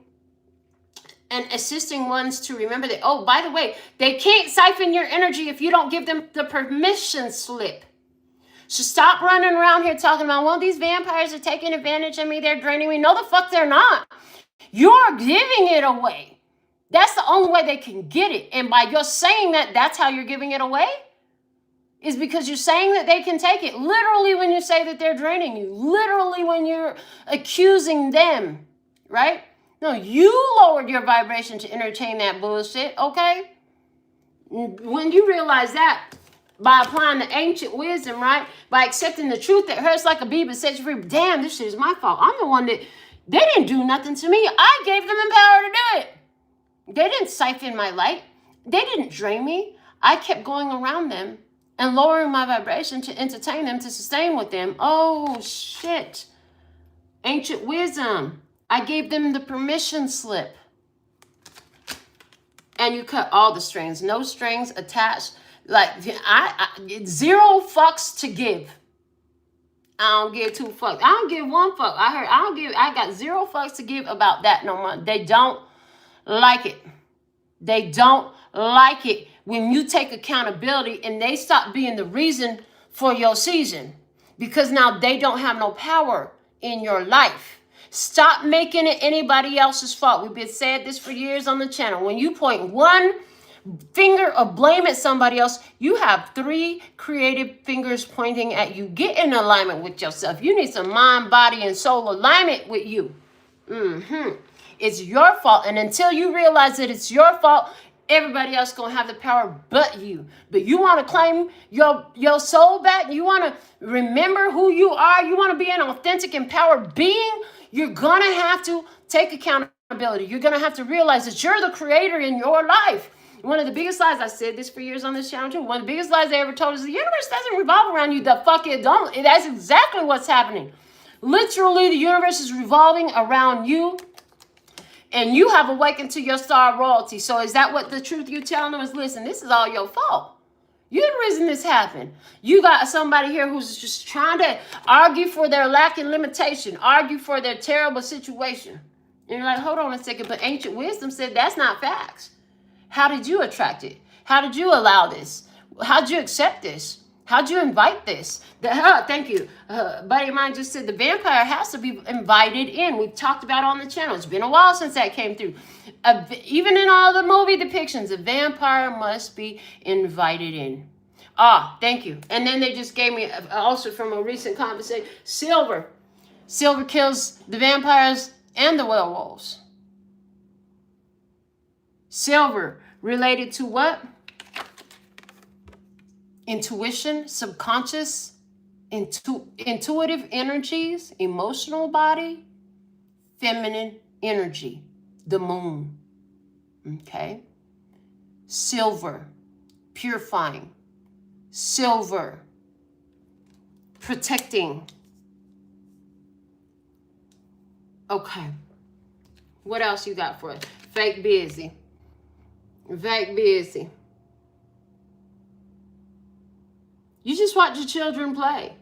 and assisting ones to remember that, oh, by the way, they can't siphon your energy if you don't give them the permission slip. So stop running around here talking about, well, these vampires are taking advantage of me. They're draining me. No, the fuck they're not. You're giving it away. That's the only way they can get it. And by your saying that, that's how you're giving it away, is because you're saying that they can take it. Literally when you say that they're draining you. Literally when you're accusing them, right? No, you lowered your vibration to entertain that bullshit, okay? When you realize that, by applying the ancient wisdom, right? By accepting the truth that hurts like a bee but sets you free. Damn, this shit is my fault. I'm the one that, they didn't do nothing to me. I gave them the power to do it. They didn't siphon my light. They didn't drain me. I kept going around them and lowering my vibration to entertain them, to sustain with them. Oh, shit. Ancient wisdom. I gave them the permission slip. And you cut all the strings. No strings attached. Like, I zero fucks to give. I don't give 2 fucks. I don't give 1 fuck. I got 0 fucks to give about that no more. They don't like it. They don't like it when you take accountability and they stop being the reason for your season, because now they don't have no power in your life. Stop making it anybody else's fault. We've been saying this for years on the channel. When you point one finger of blame at somebody else, you have 3 creative fingers pointing at you. Get in alignment with yourself. You need some mind, body, and soul alignment with you. It's your fault. And until you realize that it's your fault, everybody else gonna have the power but you. But you want to claim your soul back? You want to remember who you are? You want to be an authentic, empowered being? You're gonna have to take accountability. You're gonna have to realize that you're the creator in your life. One of the biggest lies, I said this for years on this channel too, one of the biggest lies they ever told us, the universe doesn't revolve around you. The fuck it don't. That's exactly what's happening. Literally, the universe is revolving around you, and you have awakened to your star royalty. So is that what the truth you telling them is? Listen, this is all your fault. You're the reason this happened. You got somebody here who's just trying to argue for their lack and limitation, argue for their terrible situation. And you're like, hold on a second, but ancient wisdom said that's not facts. How did you attract it? How did you allow this? How did you accept this? How did you invite this? Thank you. Buddy of mine just said the vampire has to be invited in. We've talked about it on the channel. It's been a while since that came through. Even in all the movie depictions, a vampire must be invited in. Thank you. And then they just gave me, also from a recent conversation, silver. Silver kills the vampires and the werewolves. Silver related to what? Intuition, subconscious, intuitive energies, emotional body, feminine energy, the moon. Okay? Silver, purifying. Silver, protecting. Okay. What else you got for us? Fake busy. Fake busy. You just watch your children play.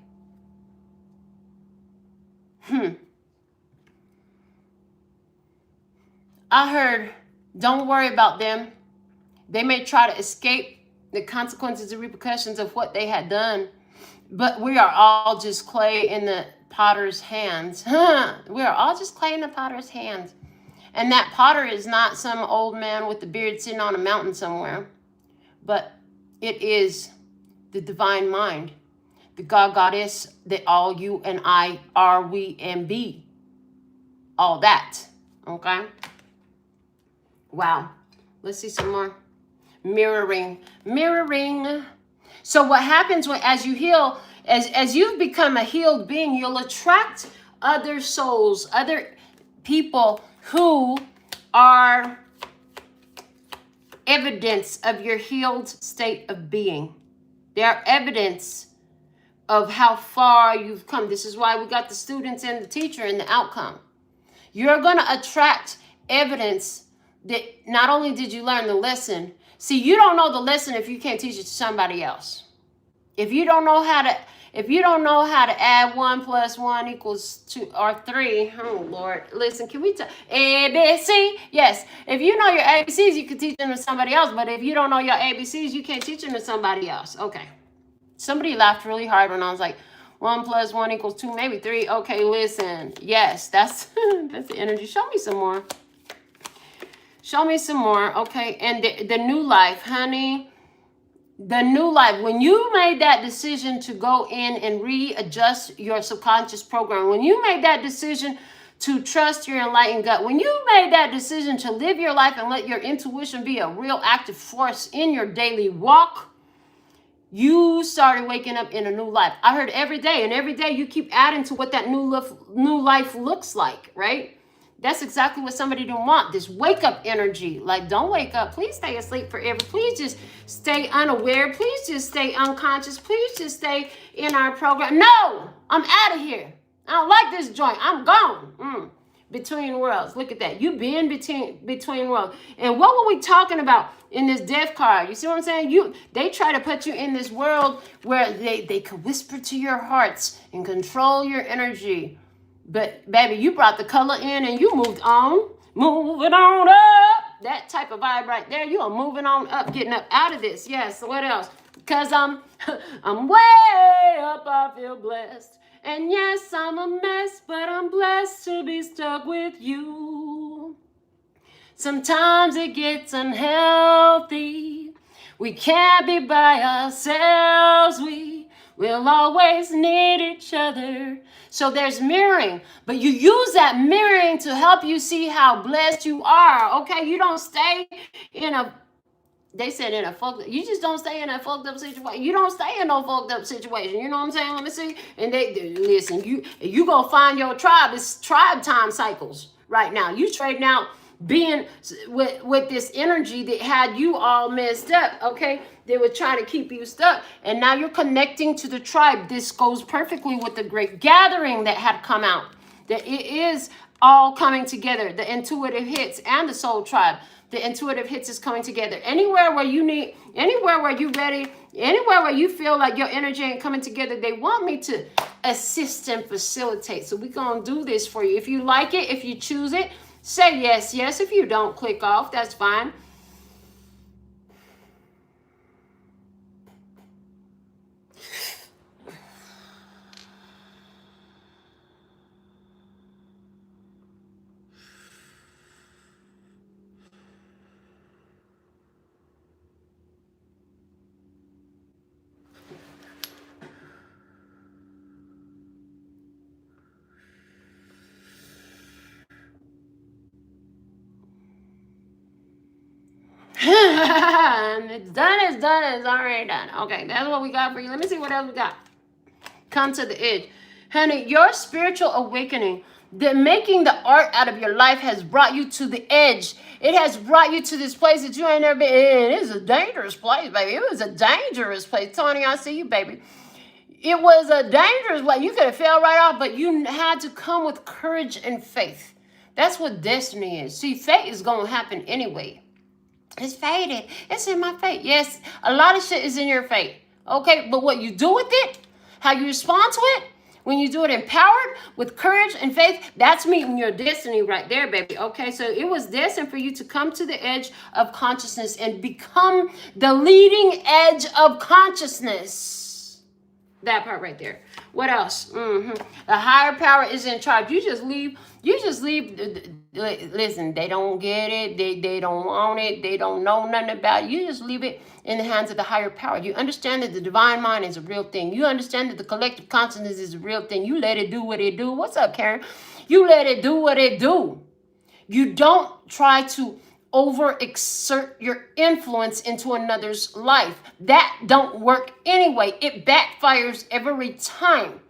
I heard, don't worry about them. They may try to escape the consequences and repercussions of what they had done, but we are all just clay in the potter's hands. We are all just clay in the potter's hands. And that potter is not some old man with the beard sitting on a mountain somewhere, but it is the divine mind, the God Goddess that all you and I are, we, and be. All that. Okay? Wow. Let's see some more. Mirroring. Mirroring. So what happens when, as you heal, as you've become a healed being, you'll attract other souls, other people who are evidence of your healed state of being. They are evidence of how far you've come. This is why we got the students and the teacher and the outcome. You're going to attract evidence that not only did you learn the lesson. See, you don't know the lesson if you can't teach it to somebody else. If you don't know how to add 1 + 1 = 2 or 3, oh Lord, listen, can we talk ABC? Yes, if you know your ABCs, you can teach them to somebody else. But if you don't know your ABCs, you can't teach them to somebody else. Okay. Somebody laughed really hard when I was like, 1 + 1 = 2, maybe 3. Okay, listen. Yes, that's that's the energy. Show me some more. Show me some more. Okay. And the new life, honey. The new life. When you made that decision to go in and readjust your subconscious program, when you made that decision to trust your enlightened gut, when you made that decision to live your life and let your intuition be a real active force in your daily walk, you started waking up in a new life. I heard every day, and every day you keep adding to what that new life looks like, right? That's exactly what somebody don't want, this wake up energy. Like, don't wake up. Please stay asleep forever. Please just stay unaware. Please just stay unconscious. Please just stay in our program. No, I'm out of here. I don't like this joint. I'm gone. Between worlds. Look at that. You've been between worlds. And what were we talking about in this death card? You see what I'm saying? They try to put you in this world where they could whisper to your hearts and control your energy. But baby, you brought the color in and you moved on. Moving on up. That type of vibe right there. You are moving on up, getting up out of this. Yes. What else? Because I'm way up. I feel blessed. And yes, I'm a mess, but I'm blessed to be stuck with you. Sometimes it gets unhealthy. We can't be by ourselves. We'll always need each other. So there's mirroring, but you use that mirroring to help you see how blessed you are. Okay, you don't stay in a you just don't stay in a fucked up situation. You don't stay in no fucked up situation. You know what I'm saying? Let me see. And they listen, you gonna find your tribe. It's tribe time cycles right now. You trading out being with this energy that had you all messed up, okay? They were trying to keep you stuck. And now you're connecting to the tribe. This goes perfectly with the great gathering that had come out. That it is all coming together. The intuitive hits and the soul tribe. The intuitive hits is coming together. Anywhere where you need, anywhere where you're ready, anywhere where you feel like your energy ain't coming together, they want me to assist and facilitate. So we're going to do this for you. If you like it, if you choose it, say yes, yes. If you don't, click off. That's fine. It's done, it's already done. Okay, that's what we got for you. Let me see what else we got. Come to the edge. Honey, your spiritual awakening, the making the art out of your life has brought you to the edge. It has brought you to this place that you ain't never been in. It is a dangerous place, baby. It was a dangerous place. Tony, I see you, baby. It was a dangerous place. You could have fell right off, but you had to come with courage and faith. That's what destiny is. See, fate is going to happen anyway. It's fated. It's in my fate. Yes, a lot of shit is in your fate. Okay, but what you do with it, how you respond to it, when you do it empowered with courage and faith, that's meeting your destiny right there, baby. Okay, so it was destined for you to come to the edge of consciousness and become the leading edge of consciousness. That part right there. What else? The higher power is in charge. You just leave. Listen, they don't get it. They don't want it. They don't know nothing about it. You just leave it in the hands of the higher power. You understand that the divine mind is a real thing. You understand that the collective consciousness is a real thing. You let it do what it do. What's up, Karen? You let it do what it do. You don't try to overexert your influence into another's life. That don't work anyway. It backfires every time.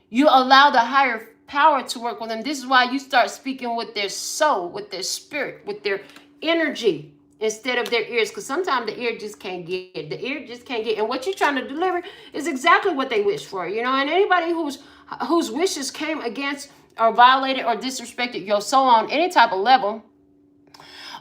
You allow the higher power to work with them. This is why you start speaking with their soul, with their spirit, with their energy instead of their ears. Because sometimes the ear just can't get it. The ear just can't get it. And what you're trying to deliver is exactly what they wish for. You know, and anybody whose wishes came against or violated or disrespected your soul on any type of level,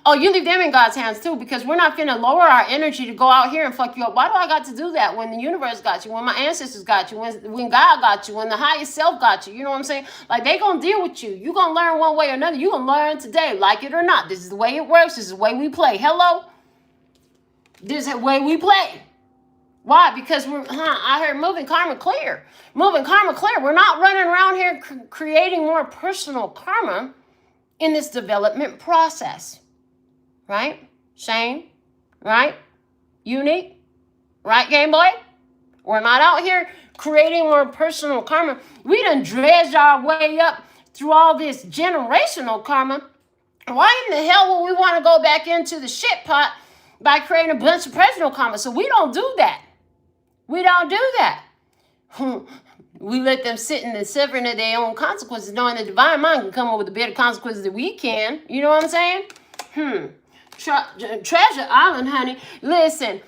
oh, you leave them in God's hands too, because we're not finna lower our energy to go out here and fuck you up. Why do I got to do that when the universe got you, when my ancestors got you, when God got you, when the highest self got you? You know what I'm saying? Like, they gonna deal with you. You gonna learn one way or another. You gonna learn today, like it or not. This is the way it works. This is the way we play. Hello? This is the way we play. Why? Because I heard moving karma clear. Moving karma clear. We're not running around here creating more personal karma in this development process. right? Shane, right? Unique, right, Game Boy? We're not out here creating more personal karma. We done dredged our way up through all this generational karma. Why in the hell would we want to go back into the shit pot by creating a bunch of personal karma? So we don't do that. We don't do that. We let them sit in the suffering of their own consequences, knowing the divine mind can come up with the better consequences that we can. You know what I'm saying? Treasure Island, honey. Listen,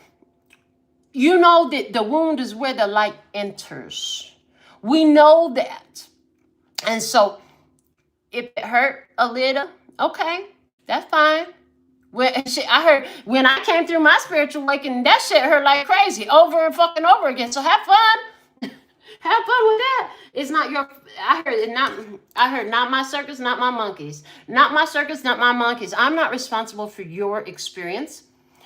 you know that the wound is where the light enters. We know that. And so if it hurt a little, okay, that's fine. I heard when I came through my spiritual awakening, that shit hurt like crazy over and fucking over again. So have fun. Have fun with that. It's not your, I heard not my circus, not my monkeys. Not my circus, not my monkeys. I'm not responsible for your experience.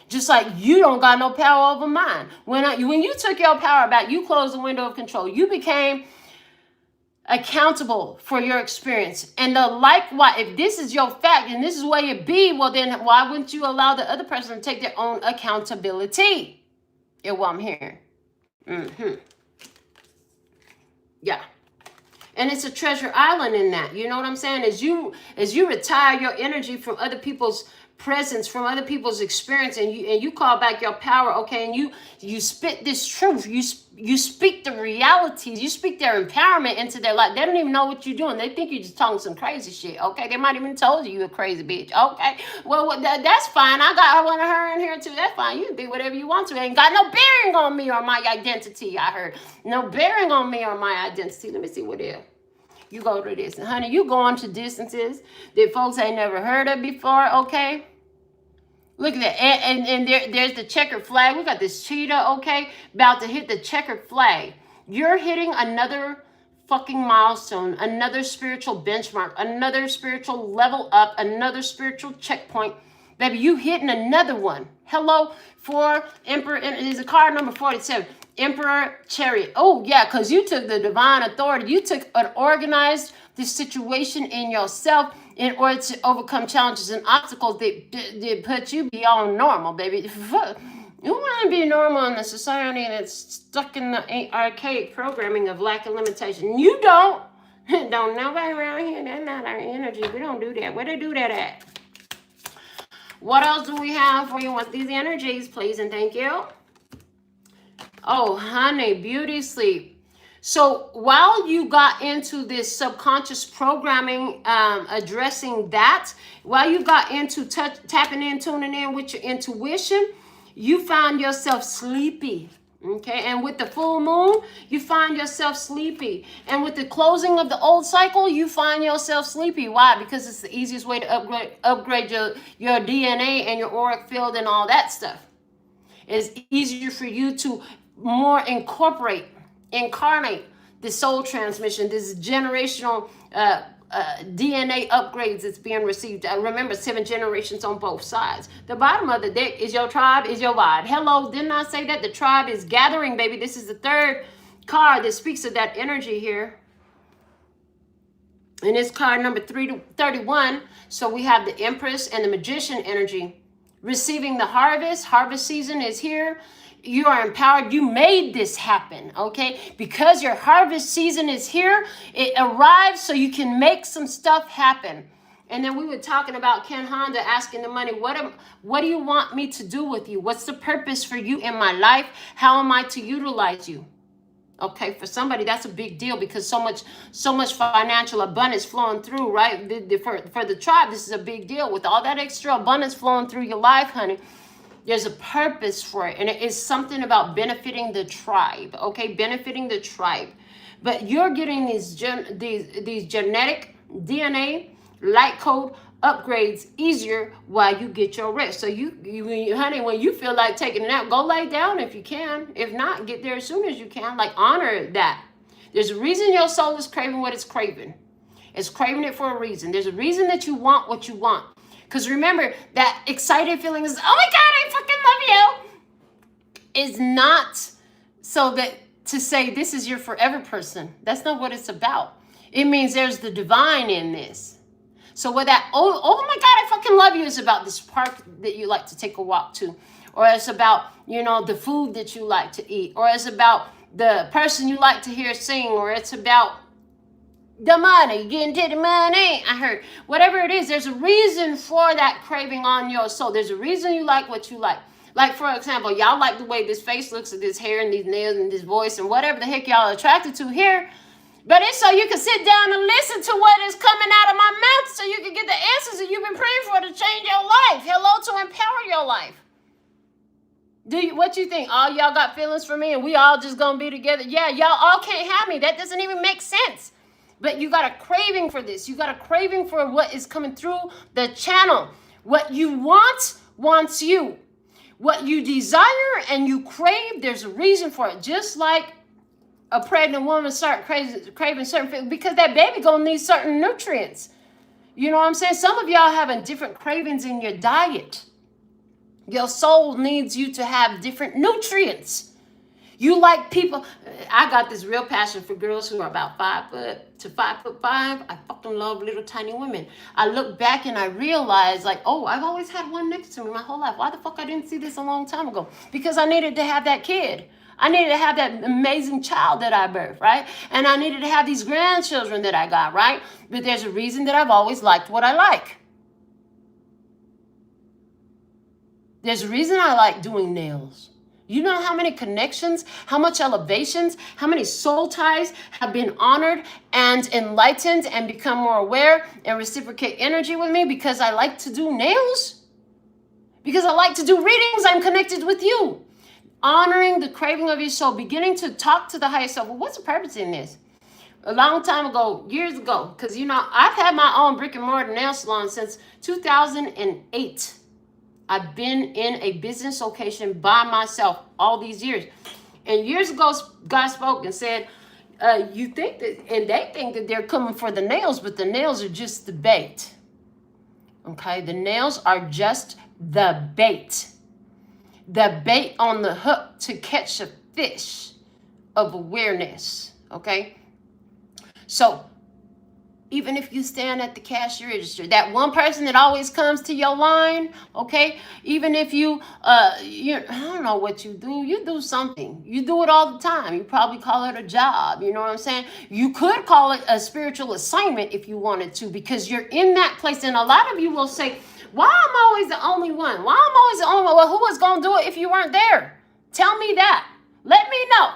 Just like you don't got no power over mine. When you took your power back, you closed the window of control. You became accountable for your experience. And likewise, if this is your fact and this is where you be, well then why wouldn't you allow the other person to take their own accountability? Yeah, what I'm hearing. Yeah. And it's a treasure island in that. You know what I'm saying? As you retire your energy from other people's presence, from other people's experience, and you call back your power, okay, and you spit this truth, you speak the realities, you speak their empowerment into their life. They don't even know what you're doing. They think you're just talking some crazy shit, okay? They might even told you a crazy bitch, okay? Well, that's fine. I want her in here too. That's fine. You can be whatever you want to. It ain't got no bearing on me or my identity, I heard. No bearing on me or my identity. Let me see what else. You go to this. And honey, you going to distances that folks ain't never heard of before, okay? Look at that. And there's the checkered flag. We got this cheetah, okay, about to hit the checkered flag. You're hitting another fucking milestone, another spiritual benchmark, another spiritual level up, another spiritual checkpoint. Baby, you hitting another one. Hello, for Emperor, is a card number 47. Emperor Chariot. Oh, yeah, because you took the divine authority. You took an organized this situation in yourself in order to overcome challenges and obstacles that put you beyond normal, baby. You want to be normal in a society that's stuck in the archaic programming of lack of limitation. You don't. Don't nobody around here. That's not our energy. We don't do that. Where they do that at? What else do we have for you? What's these energies, please and thank you? Oh, honey, beauty sleep. So while you got into this subconscious programming, addressing that, while you got into tapping in, tuning in with your intuition, you found yourself sleepy. Okay, and with the full moon, you find yourself sleepy. And with the closing of the old cycle, you find yourself sleepy. Why? Because it's the easiest way to upgrade your DNA and your auric field and all that stuff. It's easier for you to more incarnate the soul transmission, this generational DNA upgrades that's being received. Remember, 7 generations on both sides. The bottom of the deck is your tribe, is your vibe. Hello, didn't I say that? The tribe is gathering, baby. This is the third card that speaks of that energy here. And it's card number 31. So we have the Empress and the Magician energy. Receiving the harvest. Harvest season is here. You are empowered. You made this happen, okay? Because your harvest season is here, it arrives so you can make some stuff happen. And then we were talking about Ken Honda asking the money, what do you want me to do with you? What's the purpose for you in my life? How am I to utilize you? Okay, for somebody, that's a big deal because so much financial abundance flowing through, right? For the tribe, this is a big deal. With all that extra abundance flowing through your life, honey, there's a purpose for it. And it is something about benefiting the tribe, okay? Benefiting the tribe. But you're getting these genetic DNA light code upgrades easier while you get your rest. So you honey, when you feel like taking a nap, go lay down if you can. If not, get there as soon as you can. Like, honor that. There's a reason your soul is craving what it's craving. It's craving it for a reason. There's a reason that you want what you want. Because remember, that excited feeling is, oh my God, I fucking love you. Is not so that to say this is your forever person. That's not what it's about. It means there's the divine in this. So with that, oh my God, I fucking love you is about this park that you like to take a walk to. Or it's about, you know, the food that you like to eat. Or it's about the person you like to hear sing. Or it's about the money, getting to the money. I heard, whatever it is, there's a reason for that craving on your soul. There's a reason you like what you like. Like, for example, y'all like the way this face looks and this hair and these nails and this voice and whatever the heck y'all are attracted to here. But it's so you can sit down and listen to what is coming out of my mouth so you can get the answers that you've been praying for to change your life. Hello, to empower your life. What you think? All y'all got feelings for me and we all just gonna be together? Yeah, y'all all can't have me. That doesn't even make sense. But you got a craving for this. You got a craving for what is coming through the channel. What you want wants you. What you desire and you crave, there's a reason for it. Just like a pregnant woman start craving certain things, because that baby gonna need certain nutrients. You know what I'm saying? Some of y'all having different cravings in your diet. Your soul needs you to have different nutrients. You like people. I got this real passion for girls who are about 5 foot to 5'5". I fucking love little tiny women. I look back and I realize, like, oh, I've always had one next to me my whole life. Why the fuck I didn't see this a long time ago? Because I needed to have that kid. I needed to have that amazing child that I birthed, right? And I needed to have these grandchildren that I got, right? But there's a reason that I've always liked what I like. There's a reason I like doing nails. You know how many connections, how much elevations, how many soul ties have been honored and enlightened and become more aware and reciprocate energy with me because I like to do nails? Because I like to do readings, I'm connected with you. Honoring the craving of your soul, beginning to talk to the higher self. Well, what's the purpose in this? A long time ago, years ago, because, you know, I've had my own brick and mortar nail salon since 2008. I've been in a business location by myself all these years. And years ago, God spoke and said, you think that, and they think that they're coming for the nails, but the nails are just the bait. Okay, the nails are just the bait. The bait on the hook to catch a fish of awareness. Okay, so even if you stand at the cash register, that one person that always comes to your line, okay? Even if you I don't know what you do something. You do it all the time. You probably call it a job, you know what I'm saying? You could call it a spiritual assignment if you wanted to, because you're in that place. And a lot of you will say, why I'm always the only one? Why I'm always the only one? Well, who was going to do it if you weren't there? Tell me that. Let me know.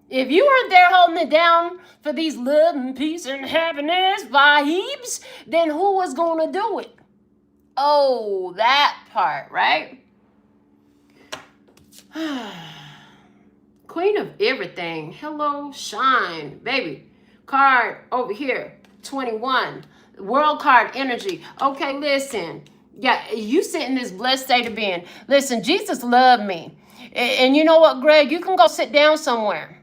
If you weren't there holding it down for these love and peace and happiness vibes, then who was going to do it? Oh, that part, right? Queen of everything. Hello, shine, baby. Card over here, 21. World card energy. Okay, listen. Yeah, you sit in this blessed state of being. Listen, Jesus loved me. And you know what, Greg? You can go sit down somewhere.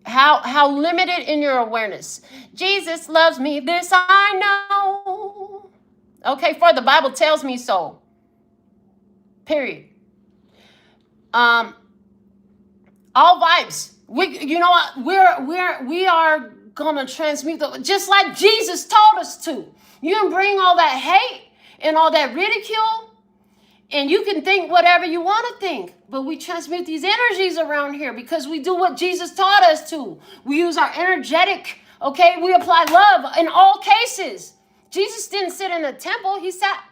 How limited in your awareness. Jesus loves me, this I know. Okay, for the Bible tells me so. Period. All vibes. You know what? We are gonna transmute just like Jesus taught us to. You can bring all that hate and all that ridicule, and you can think whatever you want to think. But we transmute these energies around here because we do what Jesus taught us to. We use our energetic, okay? We apply love in all cases. Jesus didn't sit in a temple. He sat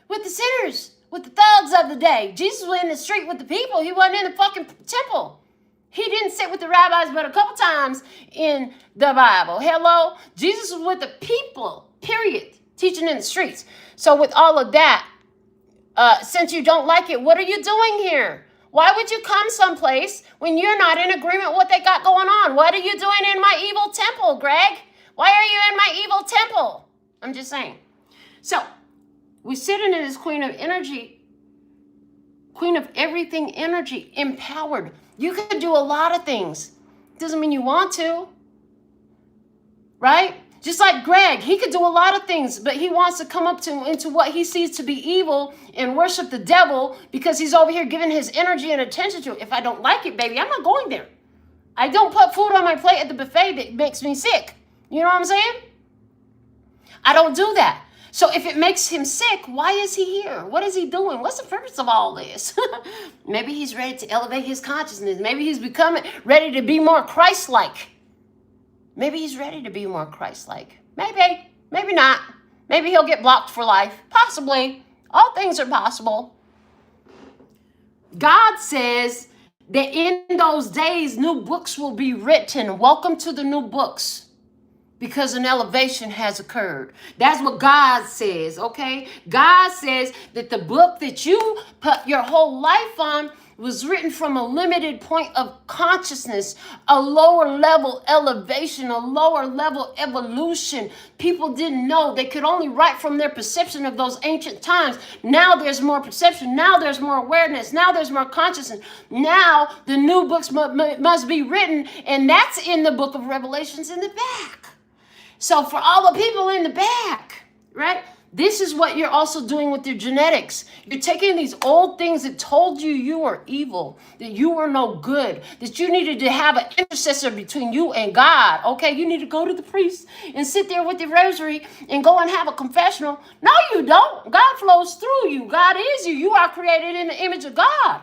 with the sinners, with the thugs of the day. Jesus was in the street with the people. He wasn't in the fucking temple. He didn't sit with the rabbis but a couple times in the Bible. Hello? Jesus was with the people, period, teaching in the streets. So with all of that, since you don't like it, what are you doing here? Why would you come someplace when you're not in agreement with what they got going on? What are you doing in my evil temple, Greg? Why are you in my evil temple? I'm just saying. So we're sitting in this queen of energy, queen of everything energy, empowered. You can do a lot of things. Doesn't mean you want to, right? Just like Greg, he could do a lot of things, but he wants to come up into what he sees to be evil and worship the devil because he's over here giving his energy and attention to it. If I don't like it, baby, I'm not going there. I don't put food on my plate at the buffet that makes me sick. You know what I'm saying? I don't do that. So if it makes him sick, why is he here? What is he doing? What's the purpose of all this? Maybe he's ready to elevate his consciousness. Maybe he's becoming ready to be more Christ-like. Maybe he's ready to be more Christ-like. Maybe, maybe not. Maybe he'll get blocked for life. Possibly. All things are possible. God says that in those days, new books will be written. Welcome to the new books. Because an elevation has occurred. That's what God says, okay? God says that the book that you put your whole life on was written from a limited point of consciousness, a lower level elevation, a lower level evolution. People didn't know. They could only write from their perception of those ancient times. Now there's more perception. Now there's more awareness. Now there's more consciousness. Now the new books must be written, and that's in the book of Revelations in the back. So for all the people in the back, right? This is what you're also doing with your genetics. You're taking these old things that told you you were evil, that you were no good, that you needed to have an intercessor between you and God. Okay, you need to go to the priest and sit there with your rosary and go and have a confessional. No, you don't. God flows through you. God is you. You are created in the image of God.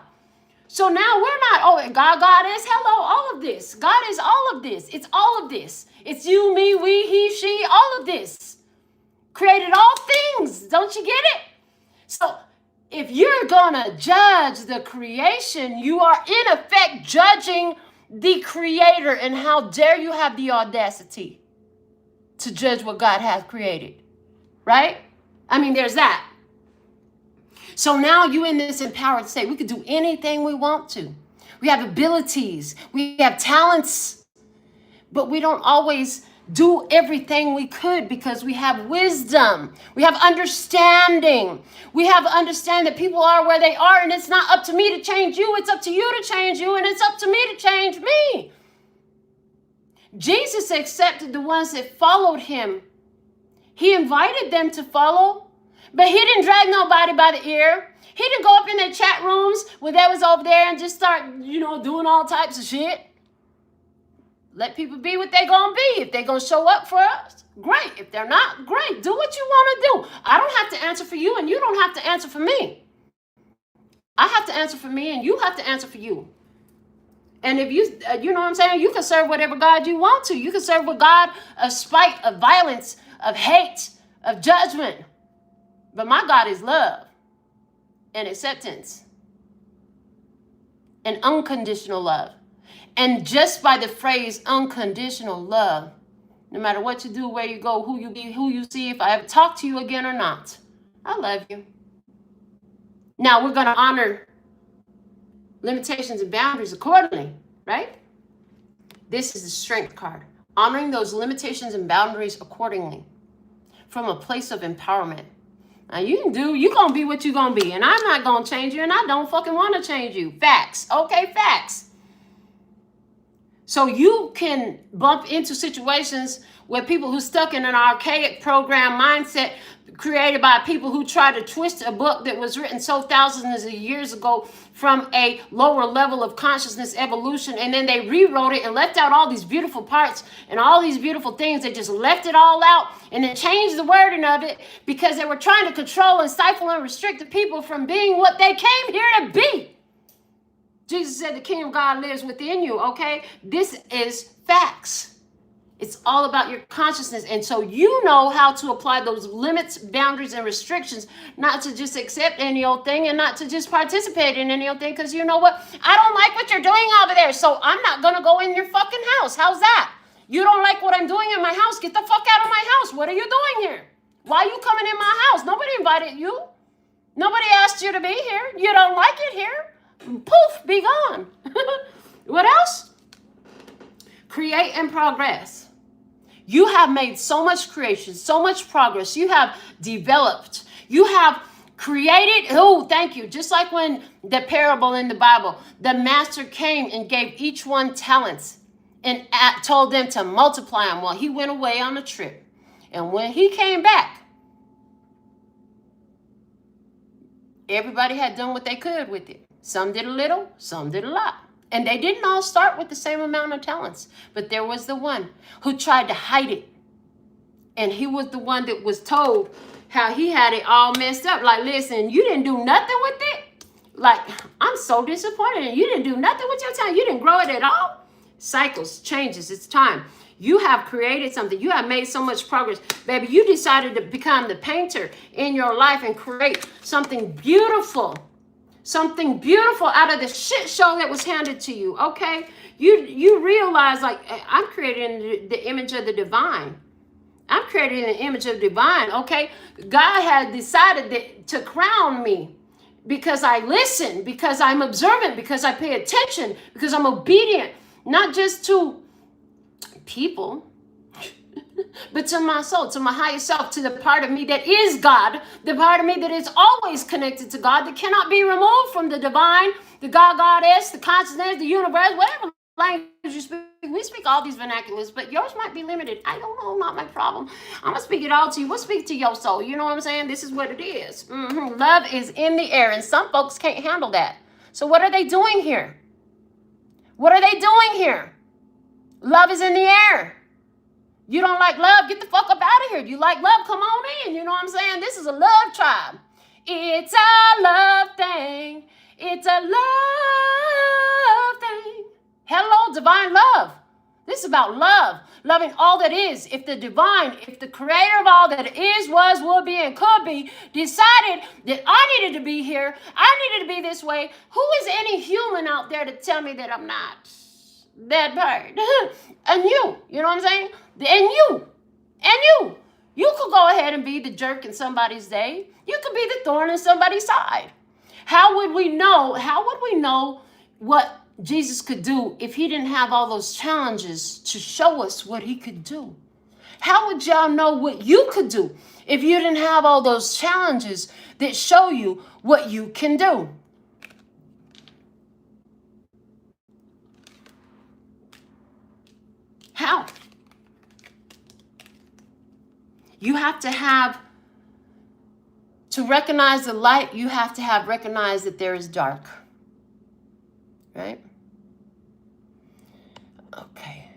So now we're not, oh, God is, hello, all of this. God is all of this. It's all of this. It's you, me, we, he, she, all of this. Created all things. Don't you get it? So if you're going to judge the creation, you are in effect judging the creator. And how dare you have the audacity to judge what God has created, right? I mean, there's that. So now you in this empowered state. We could do anything we want to. We have abilities. We have talents. But we don't always do everything we could because we have wisdom. We have understanding. We have understand that people are where they are, and it's not up to me to change you. It's up to you to change you, and it's up to me to change me. Jesus accepted the ones that followed him. He invited them to follow, but he didn't drag nobody by the ear. He didn't go up in their chat rooms when they was over there and just start, doing all types of shit. Let people be what they're going to be. If they're going to show up for us, great. If they're not, great. Do what you want to do. I don't have to answer for you, and you don't have to answer for me. I have to answer for me, and you have to answer for you. And if you know what I'm saying, you can serve whatever God you want to. You can serve with God of spite, of violence, of hate, of judgment. But my God is love and acceptance and unconditional love. And just by the phrase unconditional love, no matter what you do, where you go, who you be, who you see, if I ever talk to you again or not, I love you. Now we're going to honor limitations and boundaries accordingly, right? This is the strength card. Honoring those limitations and boundaries accordingly from a place of empowerment. Now you're going to be what you're going to be. And I'm not going to change you, and I don't fucking want to change you. Facts. Okay, facts. So you can bump into situations where people who stuck in an archaic program mindset created by people who try to twist a book that was written so thousands of years ago from a lower level of consciousness evolution, and then they rewrote it and left out all these beautiful parts and all these beautiful things. They just left it all out and then changed the wording of it because they were trying to control and stifle and restrict the people from being what they came here to be. Jesus said the kingdom of God lives within you, okay? This is facts. It's all about your consciousness. And so you know how to apply those limits, boundaries, and restrictions, not to just accept any old thing and not to just participate in any old thing, because you know what? I don't like what you're doing over there, so I'm not going to go in your fucking house. How's that? You don't like what I'm doing in my house? Get the fuck out of my house. What are you doing here? Why are you coming in my house? Nobody invited you. Nobody asked you to be here. You don't like it here. Poof, be gone. What else? Create and progress. You have made so much creation, so much progress. You have developed. You have created. Oh, thank you. Just like when the parable in the Bible, the master came and gave each one talents and told them to multiply them while he went away on a trip. And when he came back, everybody had done what they could with it. Some did a little, some did a lot. And they didn't all start with the same amount of talents. But there was the one who tried to hide it. And he was the one that was told, how he had it all messed up. Like, listen, you didn't do nothing with it. Like, I'm so disappointed. You didn't do nothing with your time. You didn't grow it at all. Cycles, changes, it's time. You have created something. You have made so much progress. Baby, you decided to become the painter in your life and create something beautiful. Something beautiful out of the shit show that was handed to you, okay? You realize, like, I'm created in the image of the divine. I'm created in the image of the divine, okay? God had decided to crown me because I listen, because I'm observant, because I pay attention, because I'm obedient, not just to people, but to my soul, to my higher self, to the part of me that is God, the part of me that is always connected to God, that cannot be removed from the divine, the God, Goddess, the consciousness, the universe, whatever language you speak. We speak all these vernaculars, but yours might be limited. I don't know, not my problem. I'm going to speak it all to you. We'll speak to your soul. You know what I'm saying? This is what it is. Love is in the air, and some folks can't handle that. So what are they doing here? What are they doing here? Love is in the air. You don't like love? Get the fuck up out of here. You like love? Come on in. You know what I'm saying? This is a love tribe. It's a love thing. It's a love thing. Hello, divine love. This is about love. Loving all that is. If the divine, if the creator of all that is, was, will be, and could be, decided that I needed to be here, I needed to be this way, who is any human out there to tell me that I'm not that part? And you know what I'm saying? And you could go ahead and be the jerk in somebody's day. You could be the thorn in somebody's side. How would we know what Jesus could do if he didn't have all those challenges to show us what he could do? How would y'all know what you could do if you didn't have all those challenges that show you what you can do? How? You have to recognize the light, you have to have recognized that there is dark. Right? Okay.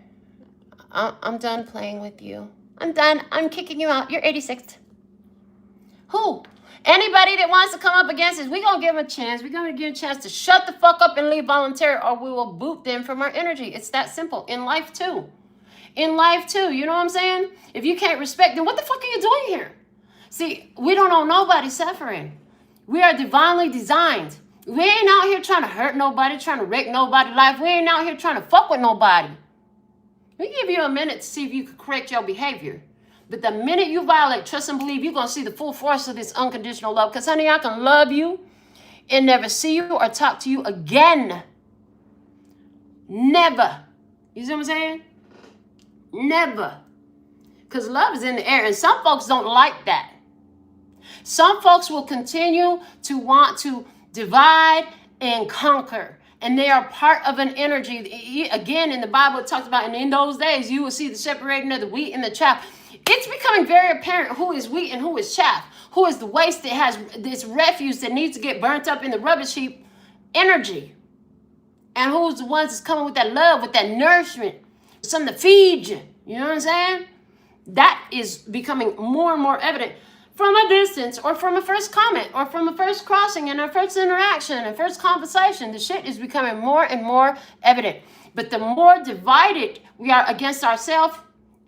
I'm done playing with you. I'm done. I'm kicking you out. You're 86th. Who? Anybody that wants to come up against us, we're going to give them a chance. We're going to give them a chance to shut the fuck up and leave voluntarily, or we will boot them from our energy. It's that simple. In life, too. In life, too. You know what I'm saying? If you can't respect, then what the fuck are you doing here? See, we don't know nobody suffering. We are divinely designed. We ain't out here trying to hurt nobody, trying to wreck nobody's life. We ain't out here trying to fuck with nobody. We give you a minute to see if you can correct your behavior. But the minute you violate trust and believe, you're going to see the full force of this unconditional love. Because, honey, I can love you and never see you or talk to you again. Never. You see what I'm saying? Never. Because love is in the air. And some folks don't like that. Some folks will continue to want to divide and conquer. And they are part of an energy. Again, in the Bible, it talks about, and in those days, you will see the separating of the wheat and the chaff. It's becoming very apparent who is wheat and who is chaff. Who is the waste that has this refuse that needs to get burnt up in the rubbish heap energy. And who's the ones that's coming with that love, with that nourishment, something to feed you. You know what I'm saying? That is becoming more and more evident. From a distance, or from a first comment, or from a first crossing, and a first interaction, and first conversation, the shit is becoming more and more evident. But the more divided we are against ourselves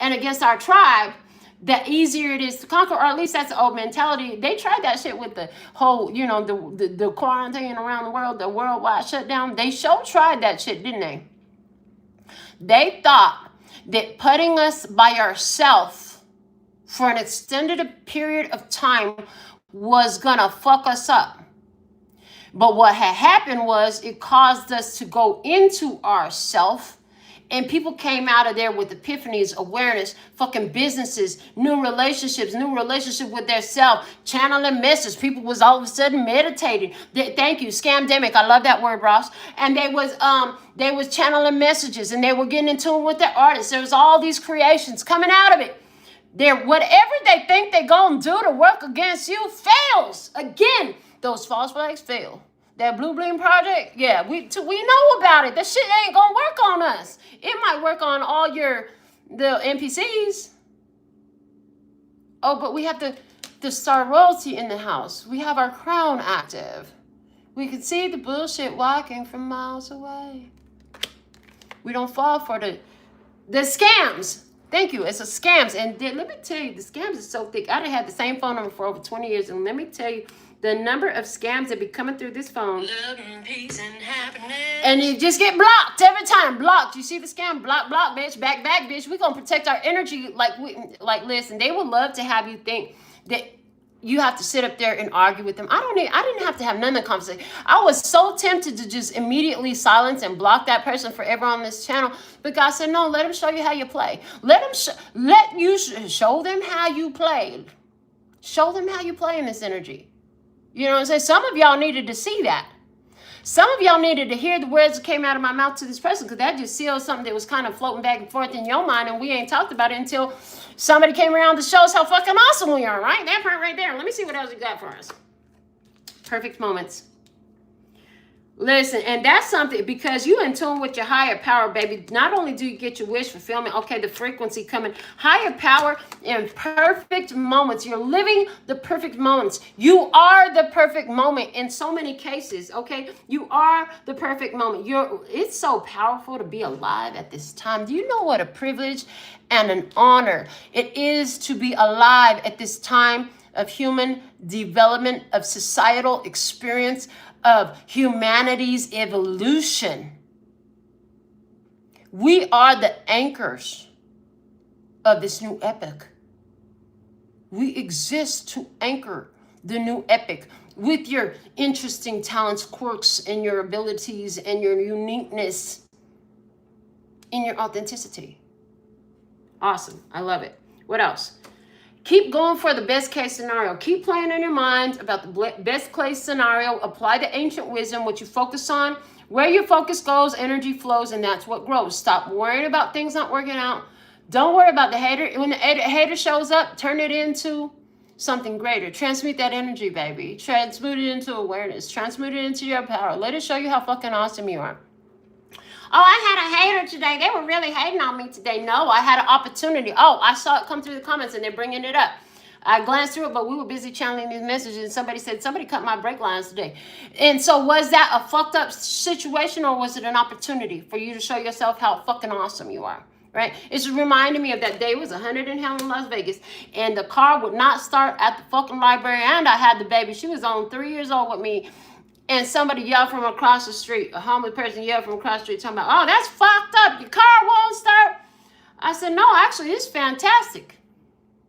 and against our tribe, the easier it is to conquer, or at least that's the old mentality. They tried that shit with the whole, the quarantine around the world, the worldwide shutdown. They sure tried that shit, didn't they? They thought that putting us by ourselves for an extended period of time was gonna fuck us up. But what had happened was it caused us to go into ourself, and people came out of there with epiphanies, awareness, fucking businesses, new relationship with their self, channeling messages. People was all of a sudden meditating. Thank you, scamdemic. I love that word, Ross. And they was channeling messages, and they were getting in tune with their artists. There was all these creations coming out of it. Whatever they think they're going to do to work against you fails. Again, those false flags fail. That Blue Beam Project, yeah, we know about it. That shit ain't going to work on us. It might work on all the NPCs. Oh, but we have to the star royalty in the house. We have our crown active. We can see the bullshit walking from miles away. We don't fall for the scams. Thank you. It's a scams. And let me tell you, the scams is so thick. I done had the same phone number for over 20 years. And let me tell you, the number of scams that be coming through this phone. Love and peace and happiness. And you just get blocked every time. Blocked. You see the scam? Block, block, bitch. Back, back, bitch. We're going to protect our energy. Like, listen, they would love to have you think that you have to sit up there and argue with them. I didn't have to have none of the conversation. I was so tempted to just immediately silence and block that person forever on this channel. But God said, no, let them show you how you play. Show them how you play. Show them how you play in this energy. You know what I'm saying? Some of y'all needed to see that. Some of y'all needed to hear the words that came out of my mouth to this person, because that just sealed something that was kind of floating back and forth in your mind, and we ain't talked about it until somebody came around to show us how fucking awesome we are, right? That part right there. Let me see what else you got for us. Perfect moments. Listen, and that's something, because you in tune with your higher power, baby. Not only do you get your wish fulfillment, okay, the frequency coming, higher power in perfect moments. You're living the perfect moments. You are the perfect moment in so many cases, okay? You are the perfect moment. It's so powerful to be alive at this time. Do you know what a privilege and an honor it is to be alive at this time of human development, of societal experience, of humanity's evolution? We are the anchors of this new epoch. We exist to anchor the new epoch with your interesting talents, quirks, and your abilities, and your uniqueness, and your authenticity. Awesome. I love it. What else? Keep going for the best case scenario. Keep playing in your mind about the best case scenario. Apply the ancient wisdom. What you focus on, where your focus goes, energy flows, and that's what grows. Stop worrying about things not working out. Don't worry about the hater. When the hater shows up, turn it into something greater. Transmute that energy, baby. Transmute it into awareness. Transmute it into your power. Let it show you how fucking awesome you are. Oh, I had a hater today. They were really hating on me today. No, I had an opportunity. Oh, I saw it come through the comments and they're bringing it up. I glanced through it, but we were busy channeling these messages. And somebody said, somebody cut my brake lines today. And so was that a fucked up situation, or was it an opportunity for you to show yourself how fucking awesome you are? Right? It's reminding me of that day. It was 100 in hell in Las Vegas. And the car would not start at the fucking library. And I had the baby. She was on 3 years old with me. And somebody yelled from across the street. A homeless person yelled from across the street talking about, oh, that's fucked up. Your car won't start. I said, no, actually, it's fantastic.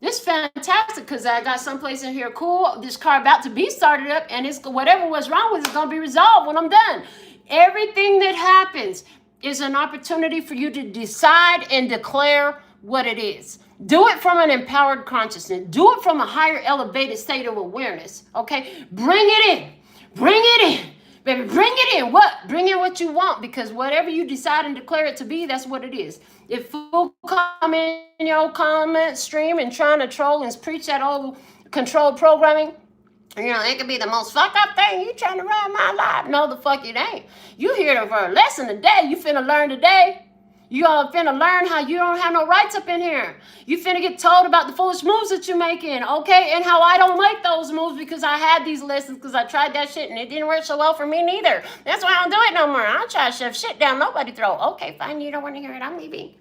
It's fantastic because I got someplace in here cool. This car about to be started up, and it's whatever was wrong with it's going to be resolved when I'm done. Everything that happens is an opportunity for you to decide and declare what it is. Do it from an empowered consciousness. Do it from a higher elevated state of awareness. Okay? Bring it in. Bring it in, baby. Bring it in. What? Bring in what you want, because whatever you decide and declare it to be, that's what it is. If fool come in your comment stream and trying to troll and preach that old control programming, you know, it could be the most fucked up thing. You trying to run my life. No, the fuck it ain't. You here for a lesson today. You finna learn today. You all finna learn how you don't have no rights up in here. You finna get told about the foolish moves that you're making, okay? And how I don't make those moves because I had these lessons, because I tried that shit and it didn't work so well for me neither. That's why I don't do it no more. I don't try to shove shit down nobody throat. Okay, fine, you don't want to hear it. I'm leaving.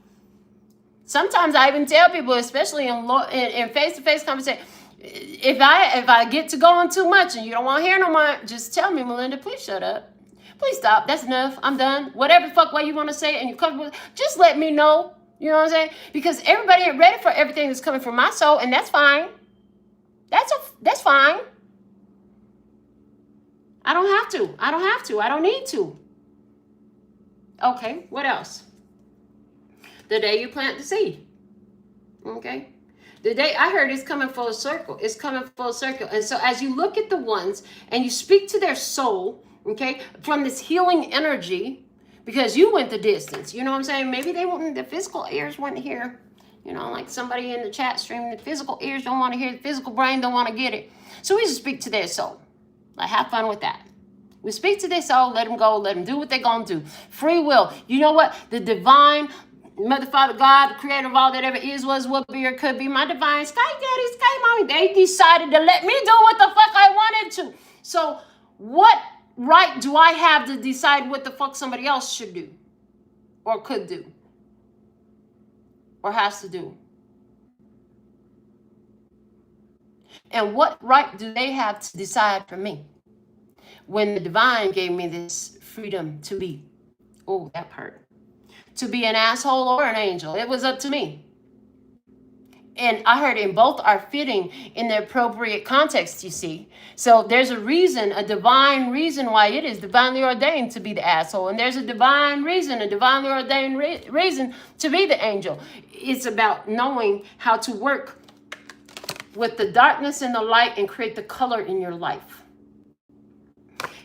Sometimes I even tell people, especially in face-to-face conversation, if I get to going too much and you don't want to hear no more, just tell me, Melinda, please shut up. Please stop. That's enough. I'm done. Whatever the fuck way you want to say it and you're comfortable with, just let me know. You know what I'm saying? Because everybody ain't ready for everything that's coming from my soul, and that's fine. That's fine. I don't have to. I don't have to. I don't need to. Okay, what else? The day you plant the seed. Okay? The day, I heard it's coming full circle. It's coming full circle. And so as you look at the ones and you speak to their soul, okay, from this healing energy, because you went the distance, you know what I'm saying? Maybe they wouldn't, the physical ears wouldn't hear, you know, like somebody in the chat stream, the physical ears don't want to hear, the physical brain don't want to get it. So we just speak to their soul. Like, have fun with that. We speak to their soul, let them go, let them do what they're going to do. Free will. You know what? The divine Mother, Father, God, creator of all that ever is, was, will be, or could be, my divine sky daddy, sky mommy, they decided to let me do what the fuck I wanted to. So what right do I have to decide what the fuck somebody else should do or could do or has to do? And what right do they have to decide for me when the divine gave me this freedom to be? Oh, that part. To be an asshole or an angel. It was up to me. And I heard in both are fitting in the appropriate context, you see. So there's a reason, a divine reason why it is divinely ordained to be the asshole. And there's a divine reason, a divinely ordained reason to be the angel. It's about knowing how to work with the darkness and the light and create the color in your life.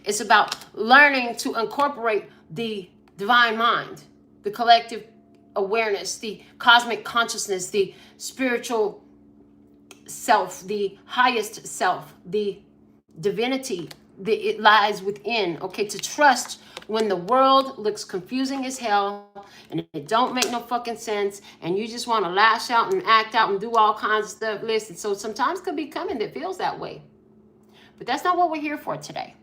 It's about learning to incorporate the divine mind, the collective awareness, the cosmic consciousness, the spiritual self, the highest self, the divinity that it lies within. Okay, to trust when the world looks confusing as hell and it don't make no fucking sense and you just want to lash out and act out and do all kinds of stuff. Listen, so sometimes could be coming that feels that way. But that's not what we're here for today.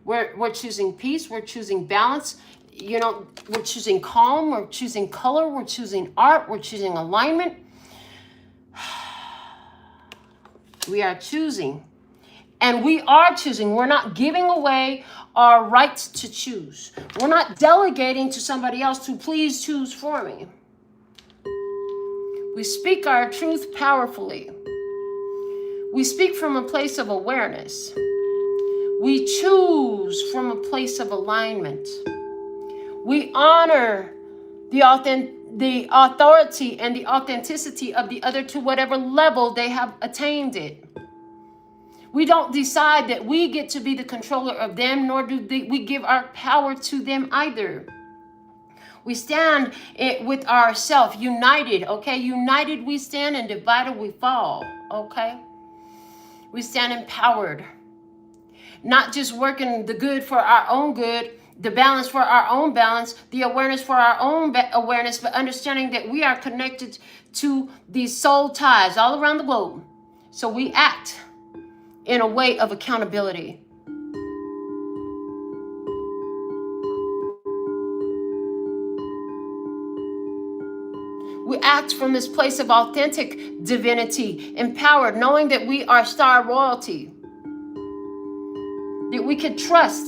We're choosing peace, we're choosing balance. You know, we're choosing calm, we're choosing color, we're choosing art, we're choosing alignment. We are choosing. And we are choosing. We're not giving away our rights to choose. We're not delegating to somebody else to please choose for me. We speak our truth powerfully. We speak from a place of awareness. We choose from a place of alignment. We honor the authority and the authenticity of the other to whatever level they have attained it. We don't decide that we get to be the controller of them, nor do we give our power to them either. We stand with ourselves, united, okay? United we stand and divided we fall, okay? We stand empowered. Not just working the good for our own good, the balance for our own balance, the awareness for our own awareness, but understanding that we are connected to these soul ties all around the globe. So we act in a way of accountability. We act from this place of authentic divinity, empowered, knowing that we are star royalty, that we can trust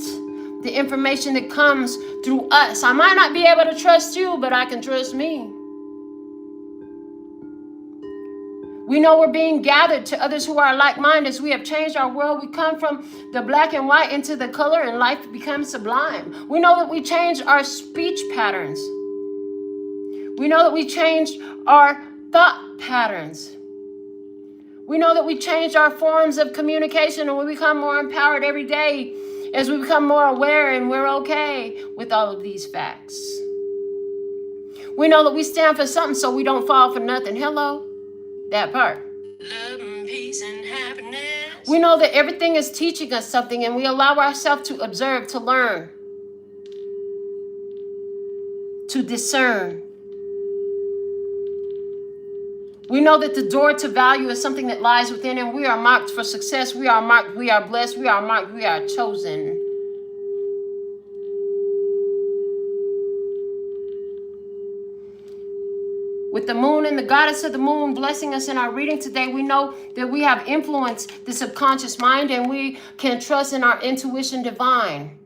the information that comes through us. I might not be able to trust you, but I can trust me. We know we're being gathered to others who are like-minded. As we have changed our world, we come from the black and white into the color, and life becomes sublime. We know that we changed our speech patterns. We know that we changed our thought patterns. We know that we changed our forms of communication, and we become more empowered every day as we become more aware, and we're okay with all of these facts. We know that we stand for something so we don't fall for nothing. Hello? That part. Love and peace and happiness. We know that everything is teaching us something, and we allow ourselves to observe, to learn, to discern. We know that the door to value is something that lies within, and we are marked for success. We are marked, we are blessed, we are marked, we are chosen. With the moon and the goddess of the moon blessing us in our reading today, we know that we have influenced the subconscious mind, and we can trust in our intuition divine.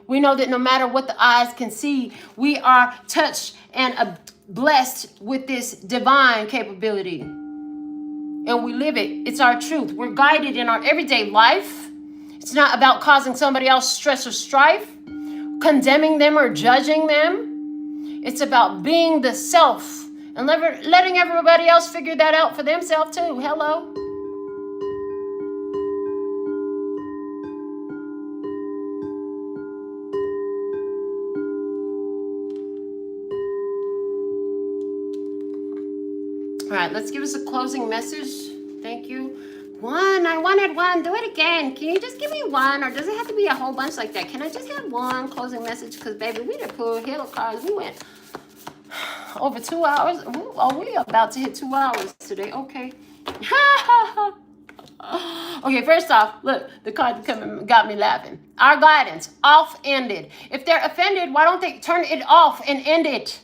We know that no matter what the eyes can see, we are touched and blessed with this divine capability. And we live it. It's our truth. We're guided in our everyday life. It's not about causing somebody else stress or strife, condemning them or judging them. It's about being the self and letting everybody else figure that out for themselves too. Hello? All right, let's give us a closing message. Thank you. One, I wanted one. Do it again. Can you just give me one? Or does it have to be a whole bunch like that? Can I just have one closing message? Because, baby, we done pulled hell cards. We went Over 2 hours? Ooh, oh, we about to hit 2 hours today. Okay. Okay, first off, look, the card got me laughing. Our guidance, off-ended. If they're offended, why don't they turn it off and end it?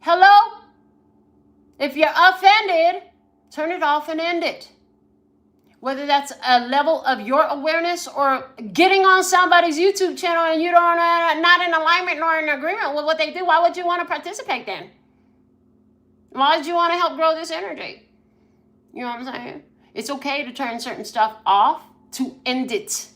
Hello? If you're offended, turn it off and end it. Whether that's a level of your awareness or getting on somebody's YouTube channel and you don't not in alignment nor in agreement with what they do, why would you want to participate then? Why would you want to help grow this energy? You know what I'm saying? It's okay to turn certain stuff off to end it.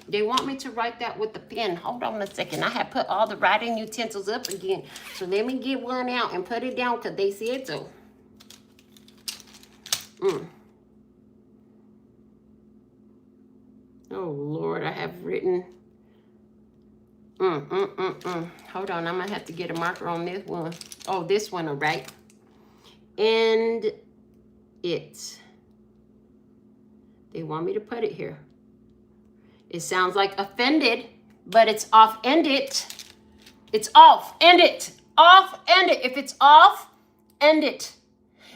They want me to write that with the pen. Hold on a second. I have put all the writing utensils up again. So let me get one out and put it down because they said so. Oh, Lord, I have written. Hold on, I'm going to have to get a marker on this one. Oh, this one, all right. And it. They want me to put it here. It sounds like offended, but it's off-ended. It's off, end it. Off, end it. If it's off, end it.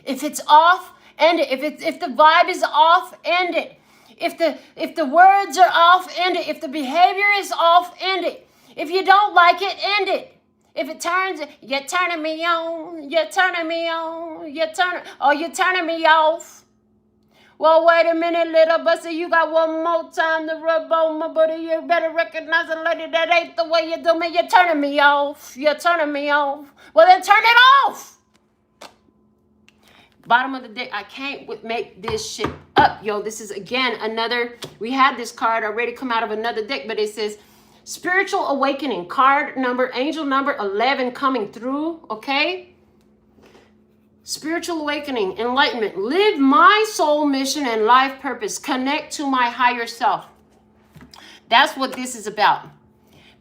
If it's off, end it. If the vibe is off, end it. If the words are off, end it. If the behavior is off, end it. If you don't like it, end it. If it turns, you're turning me on, you're turning me on, you're turning me off. Well, wait a minute, little bussy, you got one more time to rub on my booty. You better recognize it, lady, that ain't the way you do me. You're turning me off, you're turning me off. Well, then turn it off. Bottom of the deck, I can't make this shit up, yo. This is, again, another, we had this card already come out of another deck, but it says spiritual awakening, card number, angel number 11 coming through, okay? Spiritual awakening, enlightenment, live my soul mission and life purpose, connect to my higher self. That's what this is about.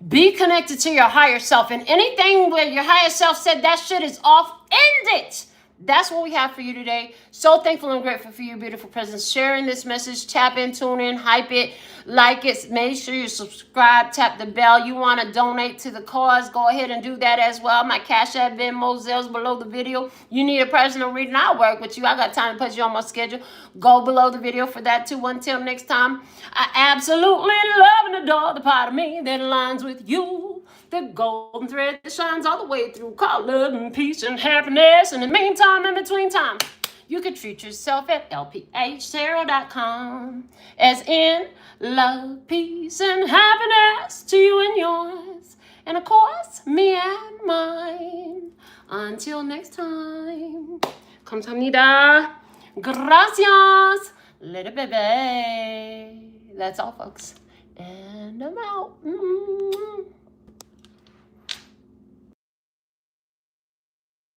Be connected to your higher self, and anything where your higher self said that shit is off, end it. That's what we have for you today. So thankful and grateful for your beautiful presence. Sharing this message, tap in, tune in, hype it, like it. Make sure you subscribe, tap the bell. You want to donate to the cause, go ahead and do that as well. My Cash App, Venmo, Zelle's below the video. You need a personal reading, I'll work with you. I got time to put you on my schedule. Go below the video for that too. Until next time, I absolutely love and adore the part of me that aligns with you. The golden thread that shines all the way through, called love and peace and happiness. In the meantime, in between time, you can treat yourself at LPHtarot.com. As in love, peace, and happiness to you and yours. And of course, me and mine. Until next time. Kamsahamnida. Gracias. Little baby. That's all, folks. And I'm out.